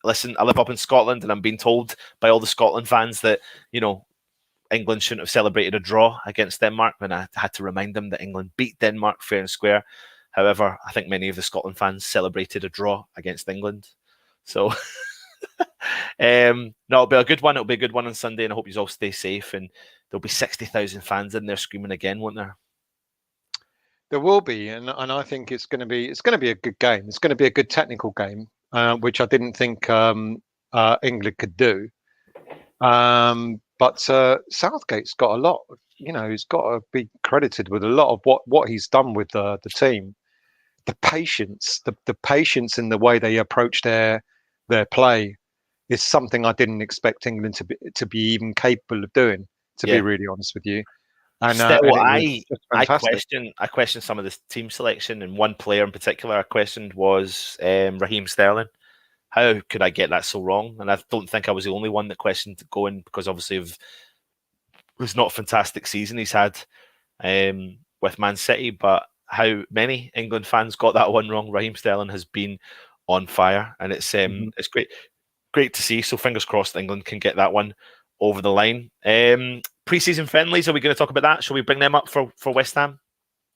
S1: listen, I live up in Scotland, and I'm being told by all the Scotland fans that, England shouldn't have celebrated a draw against Denmark, when I had to remind them that England beat Denmark fair and square. However, I think many of the Scotland fans celebrated a draw against England. So, no, it'll be a good one. It'll be a good one on Sunday, and I hope you all stay safe. And there'll be 60,000 fans in there screaming again, won't there?
S2: There will be, and I think it's going to be a good game. It's going to be a good technical game, which I didn't think England could do. But Southgate's got a lot. He's got to be credited with a lot of what he's done with the team. The patience, the patience in the way they approach their play is something I didn't expect England to be even capable of doing. To be really honest with you. And,
S1: Still,
S2: and
S1: I question some of this team selection, and one player in particular I questioned was Raheem Sterling. How could I get that so wrong? And I don't think I was the only one that questioned going, because obviously it was not a fantastic season he's had with Man City, but how many England fans got that one wrong? Raheem Sterling has been on fire, and it's great to see. So fingers crossed England can get that one over the line. Pre-season friendlies, are we going to talk about that? Shall we bring them up for West Ham?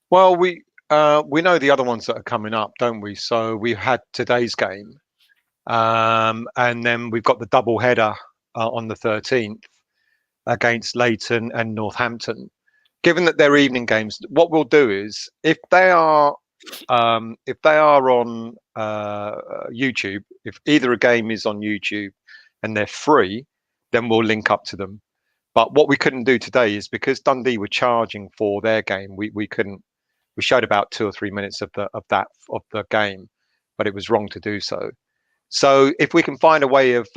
S2: Well, we know the other ones that are coming up, don't we? So we've had today's game, and then we've got the double header on the 13th against Leighton and Northampton. Given that they're evening games, what we'll do is if they are on YouTube, if either a game is on YouTube and they're free, then we'll link up to them. But what we couldn't do today is because Dundee were charging for their game, we couldn't. We showed about 2 or 3 minutes of the game, but it was wrong to do so. So if we can find a way of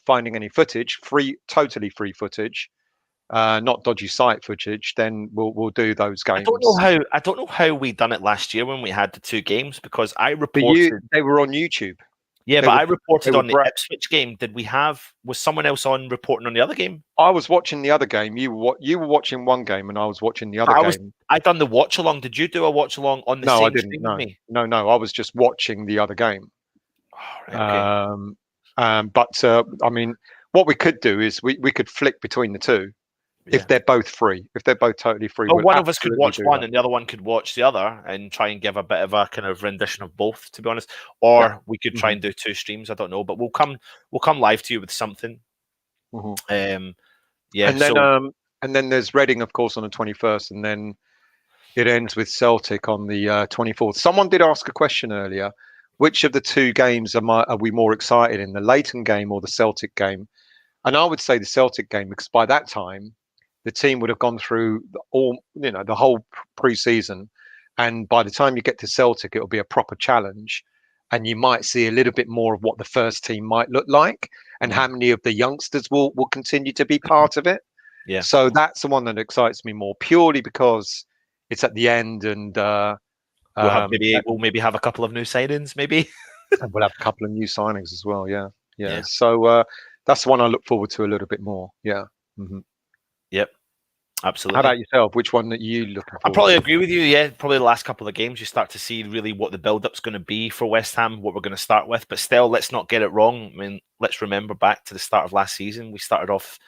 S2: finding any footage, totally free footage, not dodgy site footage, then we'll do those games.
S1: I don't know how we done it last year when we had the 2 games, because I reported
S2: they were on YouTube.
S1: Yeah, but I reported on the Ipswich game. Was someone else on reporting on the other game?
S2: I was watching the other game. You were watching one game, and I was watching the other game.
S1: I done the watch along. Did you do a watch along on the same stream with me?
S2: No. I was just watching the other game.
S1: Oh, right, okay.
S2: But I mean, what we could do is we could flick between the two. Yeah. If they're both free, if they're both totally free.
S1: Well, one of us could watch one and the other one could watch the other and try and give a bit of a kind of rendition of both, to be honest. Or we could try and do 2 streams. I don't know, but we'll come live to you with something.
S2: And then there's Reading, of course, on the 21st, and then it ends with Celtic on the 24th. Someone did ask a question earlier: which of the 2 games are we more excited in, the Leighton game or the Celtic game? And I would say the Celtic game, because by that time the team would have gone through the whole pre-season, and by the time you get to Celtic, it'll be a proper challenge, and you might see a little bit more of what the first team might look like, and how many of the youngsters will continue to be part of it.
S1: Yeah.
S2: So that's the one that excites me more, purely because it's at the end, and
S1: we'll maybe have a couple of new signings, maybe.
S2: And we'll have a couple of new signings as well. Yeah. So that's the one I look forward to a little bit more. Yeah. Mm-hmm.
S1: Yep, absolutely.
S2: How about yourself? Which one are you looking for?
S1: I probably agree with you. Yeah, probably the last couple of games you start to see really what the build-up's going to be for West Ham, what we're going to start with. But still, let's not get it wrong. I mean, let's remember back to the start of last season. We started off,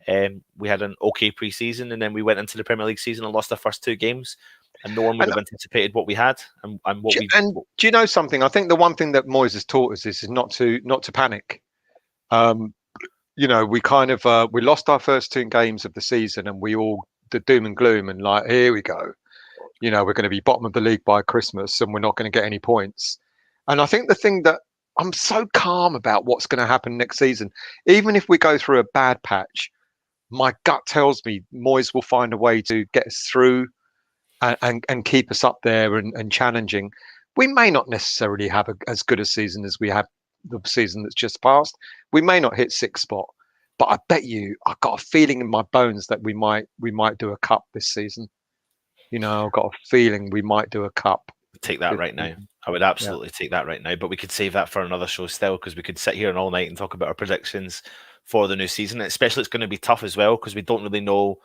S1: we had an okay pre-season, and then we went into the Premier League season and lost our first 2 games, and no one would have anticipated what we had and what we.
S2: And do you know something? I think the one thing that Moyes has taught us is not to panic. We kind of we lost our first 2 games of the season, and we all the doom and gloom and like, here we go. We're going to be bottom of the league by Christmas, and we're not going to get any points. And I think the thing that I'm so calm about what's going to happen next season, even if we go through a bad patch, my gut tells me Moyes will find a way to get us through and keep us up there and challenging. We may not necessarily have as good a season as we have the season that's just passed. We may not hit 6th spot, but I bet you I've got a feeling in my bones that we might do a cup this season. I've got a feeling we might do a cup.
S1: Take that right now. I would absolutely take that right now, but we could save that for another show still, because we could sit here all night and talk about our predictions for the new season. Especially, it's going to be tough as well, because we don't really know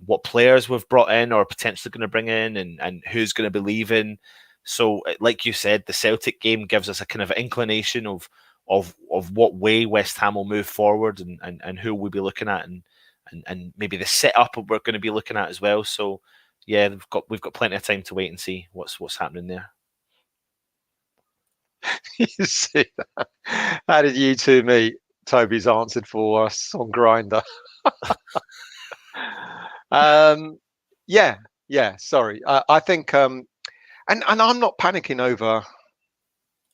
S1: what players we've brought in or potentially going to bring in, and who's going to be leaving. So, like you said, the Celtic game gives us a kind of inclination of what way West Ham will move forward, and who we'll be looking at, and maybe the setup we're going to be looking at as well. So, yeah, we've got plenty of time to wait and see what's happening there.
S2: You see that? How did you 2 meet? Toby's answered for us on Grindr. Yeah. Sorry, I think. And I'm not panicking over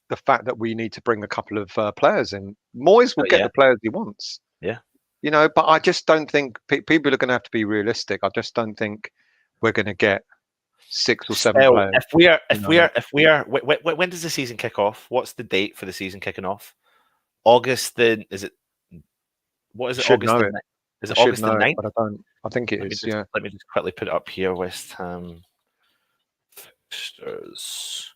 S2: the fact that we need to bring a couple of players in. Moyes will get the players he wants.
S1: Yeah.
S2: But I just don't think people are going to have to be realistic. I just don't think we're going to get 6 or 7 players.
S1: If we are, when does the season kick off? What's the date for the season kicking off? August the, is it? What is it? August the 9th? Is it August the 9th?
S2: But I don't. I think it is.
S1: Let me just quickly put it up here. West Ham fixtures.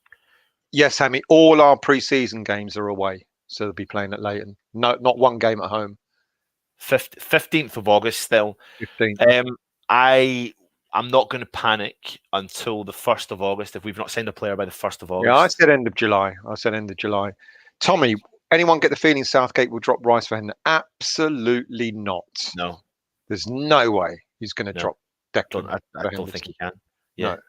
S2: Yes, Hammy. All our pre-season games are away, so they'll be playing at Leighton. No, not one game at home.
S1: 15th of August still.
S2: 15th.
S1: I'm not going to panic until the 1st of August if we've not signed a player by the 1st of August.
S2: Yeah, I said end of July. Tommy, anyone get the feeling Southgate will drop Rice for him? Absolutely not.
S1: No.
S2: There's no way he's going to drop Declan.
S1: I don't think he can. Yeah.
S2: No.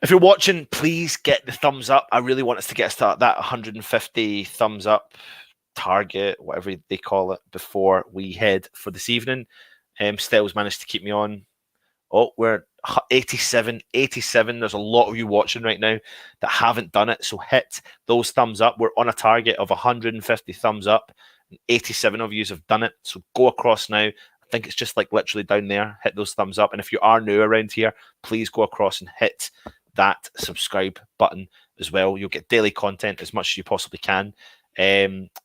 S1: If you're watching, please get the thumbs up. I really want us to get us to that 150 thumbs up target, whatever they call it, before we head for this evening. Stell's managed to keep me on. Oh, we're 87. There's a lot of you watching right now that haven't done it. So hit those thumbs up. We're on a target of 150 thumbs up. 87 of you have done it. So go across now. I think it's just like literally down there. Hit those thumbs up. And if you are new around here, please go across and hit that subscribe button as well. You'll get daily content as much as you possibly can.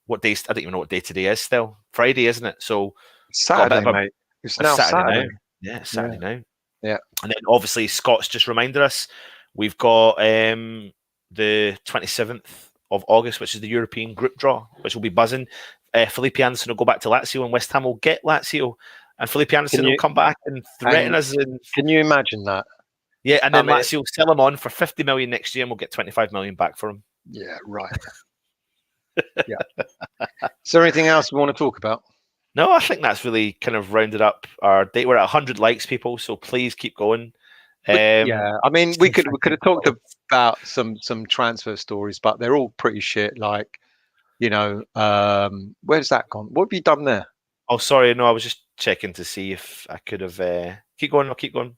S1: What day? I don't even know what day today is still. Friday, isn't it? So
S2: Saturday, mate. It's now Saturday.
S1: Now. Yeah, Saturday now.
S2: Yeah.
S1: And then obviously Scott's just reminded us we've got the 27th of August, which is the European group draw, which will be buzzing. Felipe Anderson will go back to Lazio and West Ham will get Lazio. And Felipe Anderson will come back and threaten us.
S2: Can you imagine that?
S1: Yeah, and then Lazio will sell him on for 50 million next year and we'll get 25 million back for him.
S2: Yeah, right. Yeah. Is there anything else we want to talk about?
S1: No, I think that's really kind of rounded up our date. We're at 100 likes, people, so please keep going.
S2: Yeah, I mean, we could have talked about some transfer stories, but they're all pretty shit. Like, you know, where's that gone? What have you done there?
S1: Oh, sorry, no, I was just checking to see if I could have. Keep going. I'll keep going.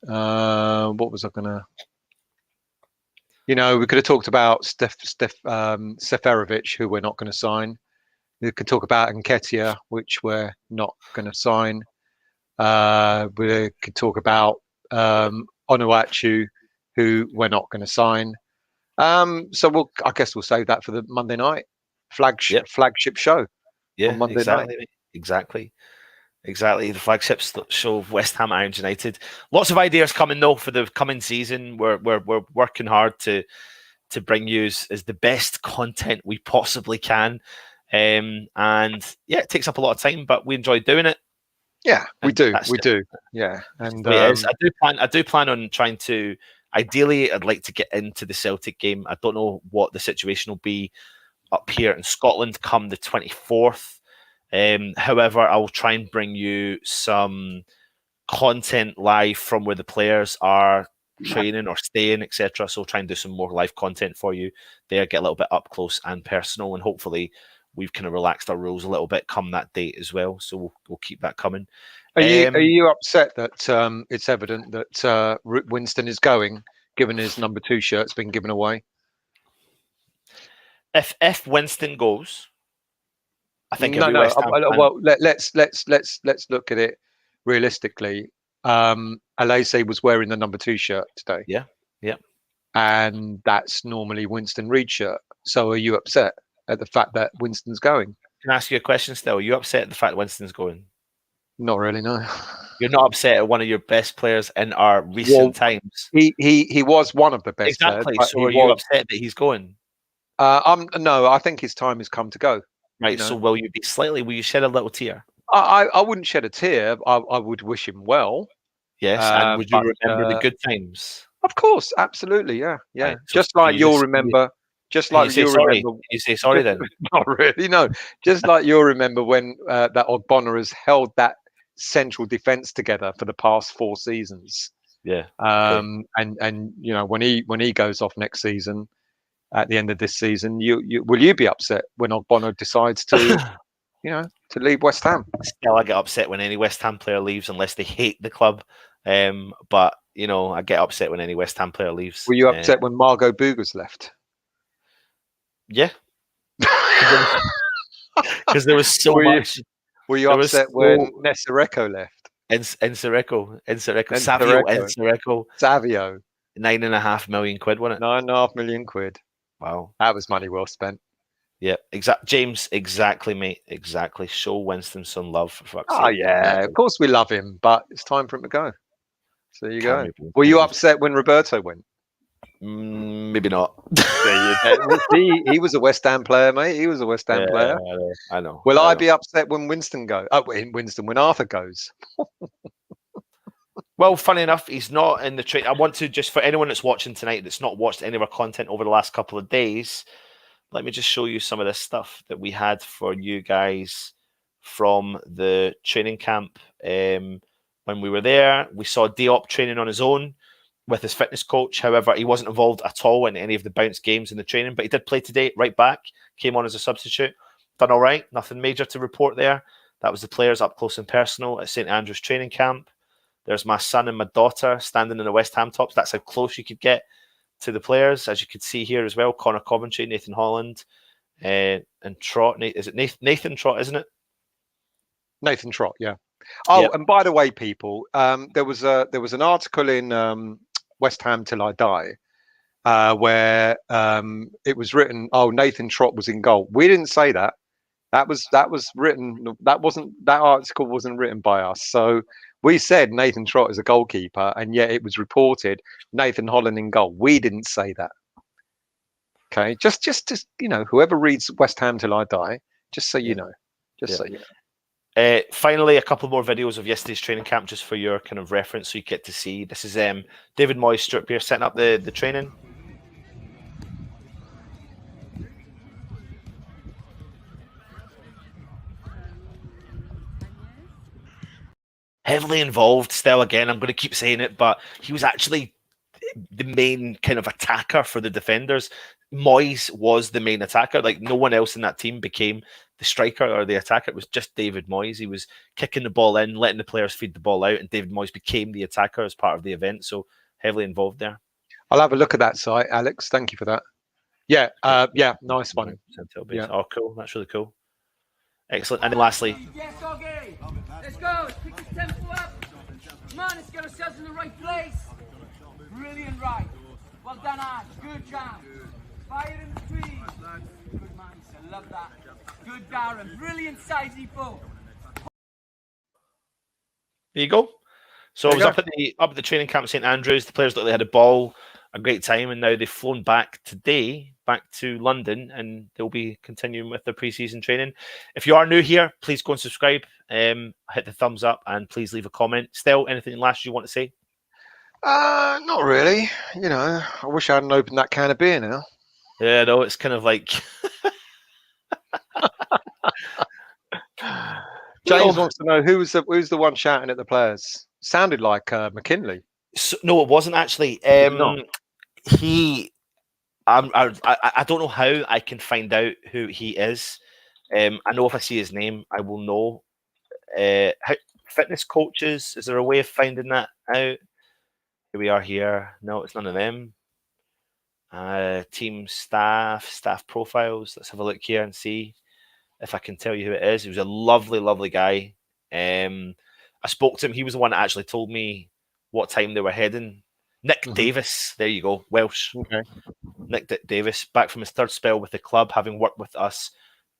S2: What was I gonna? You know, we could have talked about Seferovic, who we're not going to sign. We could talk about Nketiah, which we're not going to sign. We could talk about Onuachu, who we're not going to sign. So I guess we'll save that for the Monday night flagship show.
S1: Yeah,
S2: on Monday
S1: exactly,
S2: night.
S1: Exactly. The flagship show of West Ham Irons United. Lots of ideas coming though for the coming season. We're working hard to bring you as the best content we possibly can. And yeah, it takes up a lot of time, but we enjoy doing it.
S2: Yeah, we do. Yeah, and
S1: I do plan on trying to. Ideally, I'd like to get into the Celtic game. I don't know what the situation will be up here in Scotland come the 24th. However, I will try and bring you some content live from where the players are training or staying, etc. So try and do some more live content for you there, get a little bit up close and personal, and hopefully we've kind of relaxed our rules a little bit come that date as well. So we'll keep that coming.
S2: Are you upset that it's evident that Winston is going, given his number 2 shirt's been given away?
S1: If Winston goes, I think
S2: no. Well, let's look at it realistically. Alese was wearing the number 2 shirt today.
S1: Yeah.
S2: And that's normally Winston Reid's shirt. So are you upset at the fact that Winston's going?
S1: Can I ask you a question still? Are you upset at the fact Winston's going?
S2: Not really, no.
S1: You're not upset at one of your best players in our recent times?
S2: He was one of the best
S1: exactly.
S2: players.
S1: So are you upset that he's going?
S2: No, I think his time has come to go.
S1: Right, so will you shed a little tear?
S2: I wouldn't shed a tear. I would wish him well.
S1: Yes, and would you remember the good times?
S2: Of course, absolutely, yeah.
S1: Right, so
S2: just like you'll remember. Just like you'll remember.
S1: You say sorry then?
S2: Not really, no. Just like you'll remember when that Ogbonna has held that central defence together for the past 4 seasons.
S1: Yeah.
S2: And you know when he goes off next season, at the end of this season, will you be upset when Ogbonna decides to, to leave West Ham?
S1: Still, I get upset when any West Ham player leaves unless they hate the club. But I get upset when any West Ham player leaves.
S2: Were you upset when Margot Boogers left?
S1: Yeah. Because there was so much.
S2: Were you upset when Nesireko left?
S1: Savio.
S2: £9.5
S1: million, wasn't it?
S2: £9.5 million.
S1: Wow.
S2: That was money well spent.
S1: Yeah, James, exactly, mate. Exactly. Show Winston some love, for fuck's sake.
S2: Oh, yeah. Of course we love him, but it's time for him to go. So there you go. Were you upset when Roberto went?
S1: Maybe not.
S2: He was a West Ham player, mate. He was a West Ham player.
S1: I know.
S2: Will I be upset when Winston goes? When Arthur goes.
S1: Well, funny enough, he's not in the trade. I want to just, for anyone that's watching tonight that's not watched any of our content over the last couple of days, let me just show you some of this stuff that we had for you guys from the training camp. When we were there, we saw Diop training on his own with his fitness coach. However, he wasn't involved at all in any of the bounce games in the training, but he did play today, right back, came on as a substitute. Done all right, nothing major to report there. That was the players up close and personal at St Andrews training camp. There's my son and my daughter standing in the West Ham tops. That's how close you could get to the players, as you can see here as well. Connor Coventry, Nathan Holland, and Trott. Is it Nathan Trott, isn't it?
S2: Nathan Trott, yeah. Oh, yep. And by the way, people, there was an article in West Ham Till I Die where it was written, "Oh, Nathan Trott was in goal." We didn't say that. That was written. That article wasn't written by us. So we said Nathan Trott is a goalkeeper, and yet it was reported Nathan Holland in goal. We didn't say that. Okay, just whoever reads West Ham Till I Die, just so you know, so you know.
S1: Finally, a couple more videos of yesterday's training camp, just for your kind of reference, so you get to see. This is David Moyes, Stuart Pearce setting up the training. Heavily involved still, again, I'm going to keep saying it, but he was actually the main kind of attacker for the defenders. Moyes was the main attacker. Like, no one else in that team became the striker or the attacker. It was just David Moyes. He was kicking the ball in, letting the players feed the ball out, and David Moyes became the attacker as part of the event. So heavily involved there.
S2: I'll have a look at that site, Alex. Thank you for that. Yeah, nice one.
S1: Yeah. Oh, cool. That's really cool. Excellent. And then lastly,
S4: yes, okay. Let's go. Let's pick the tempo up. Come on, let's get ourselves in the right place. Brilliant, right. Well done, Ash. Good job. Fire in the trees. Good man, I love that. Good, Darren. Brilliant size, E4.
S1: There you go. So I was up at the training camp at St Andrews. The players looked like they had a ball, a great time, and now they've flown back today, back to London, and they'll be continuing with their pre-season training. If you are new here, please go and subscribe, hit the thumbs up, and please leave a comment. Still, anything last you want to say?
S2: Not really. You know, I wish I hadn't opened that can of beer now.
S1: Yeah, no, it's kind of like
S2: James wants to know who's the one shouting at the players. Sounded like McKinley.
S1: So, no, it wasn't actually. He, I don't know how I can find out who he is. I know if I see his name, I will know. Fitness coaches, is there a way of finding that out? Here we are here. No, it's none of them. Team staff profiles. Let's have a look here and see if I can tell you who it is. He was a lovely, lovely guy. I spoke to him. He was the one that actually told me what time they were heading. Nick Davis. There you go. Welsh. Okay. Nick Davis, back from his third spell with the club, having worked with us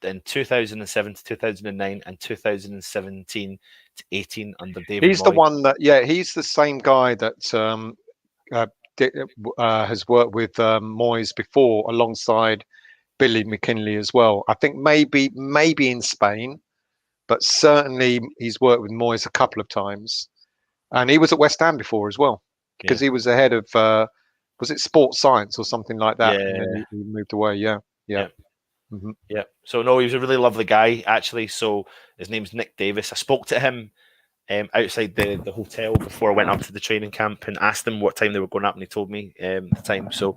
S1: in 2007 to 2009 and 2017 to 18 under David
S2: He's
S1: Moyes.
S2: The one that, he's the same guy that has worked with Moyes before alongside Billy McKinley as well. I think maybe in Spain, but certainly he's worked with Moyes a couple of times. And he was at West Ham before as well, because he was the head of, was it sports science or something like that?
S1: Yeah.
S2: And then he moved away, yeah.
S1: Yeah. So, no, he was a really lovely guy, actually. So his name's Nick Davis. I spoke to him outside the hotel before I went up to the training camp and asked him what time they were going up, and he told me the time. So,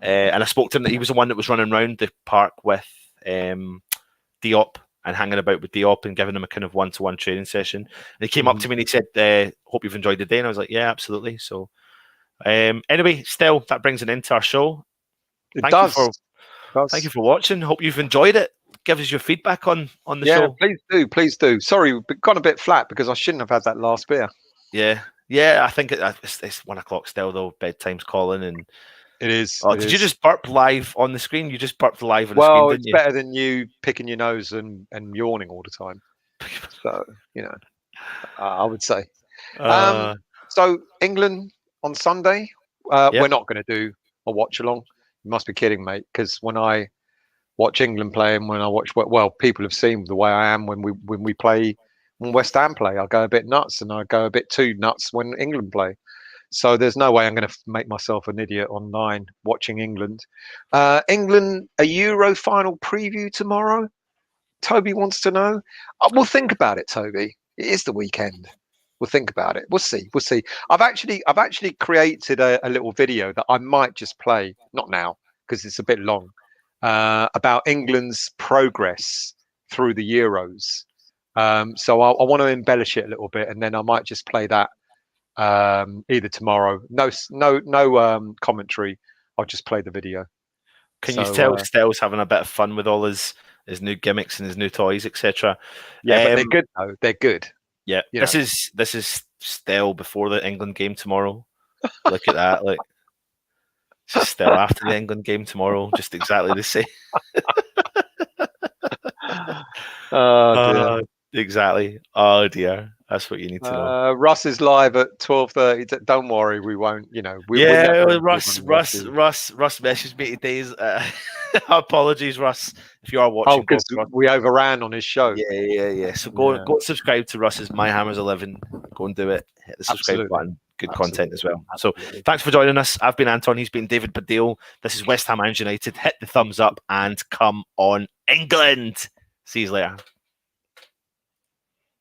S1: and I spoke to him that he was the one that was running around the park with Diop and hanging about with Diop and giving him a kind of one-to-one training session. And he came up to me and he said, hope you've enjoyed the day. And I was like, yeah, absolutely. So anyway, still, that brings an end to our show. Thank you for watching. Hope you've enjoyed it. Give us your feedback on the show.
S2: Please do. Sorry, we've gone a bit flat because I shouldn't have had that last beer.
S1: Yeah. I think it's 1 o'clock still, though. Bedtime's calling, and
S2: it is.
S1: Did you just burp live on the screen? You just burped live on the screen.
S2: Well,
S1: didn't
S2: it's
S1: you?
S2: better than you picking your nose and yawning all the time. So I would say. So England on Sunday. We're not going to do a watch along. You must be kidding, mate. Because when I watch England play and when I watch, people have seen the way I am when we play, when West Ham play. I go a bit nuts, and I go a bit too nuts when England play. So there's no way I'm going to make myself an idiot online watching England. England, a Euro final preview tomorrow. Toby wants to know. We'll think about it, Toby. It is the weekend. We'll think about it. We'll see. We'll see. I've actually created a little video that I might just play, not now because it's a bit long, about England's progress through the Euros. So I want to embellish it a little bit, and then I might just play that either tomorrow. No commentary. I'll just play the video.
S1: Can you tell Stell's having a bit of fun with all his new gimmicks and his new toys, etc.?
S2: Yeah, but they're good though. They're good.
S1: Yeah, this is Stell before the England game tomorrow. Look at that, like Stell after the England game tomorrow, just exactly the same.
S2: Oh dear.
S1: Exactly. Oh dear. That's what you need to know.
S2: Russ is live at 12:30. Don't worry, we won't.
S1: Russ messaged me today. Apologies, Russ, if you are watching.
S2: Oh, because we overran on his show.
S1: Yeah. So go and subscribe to Russ's My Hammers 11. Go and do it. Hit the subscribe button. Good content as well. So thanks for joining us. I've been Anton. He's been David Baddiel. This is West Ham and United. Hit the thumbs up and come on, England. See you later.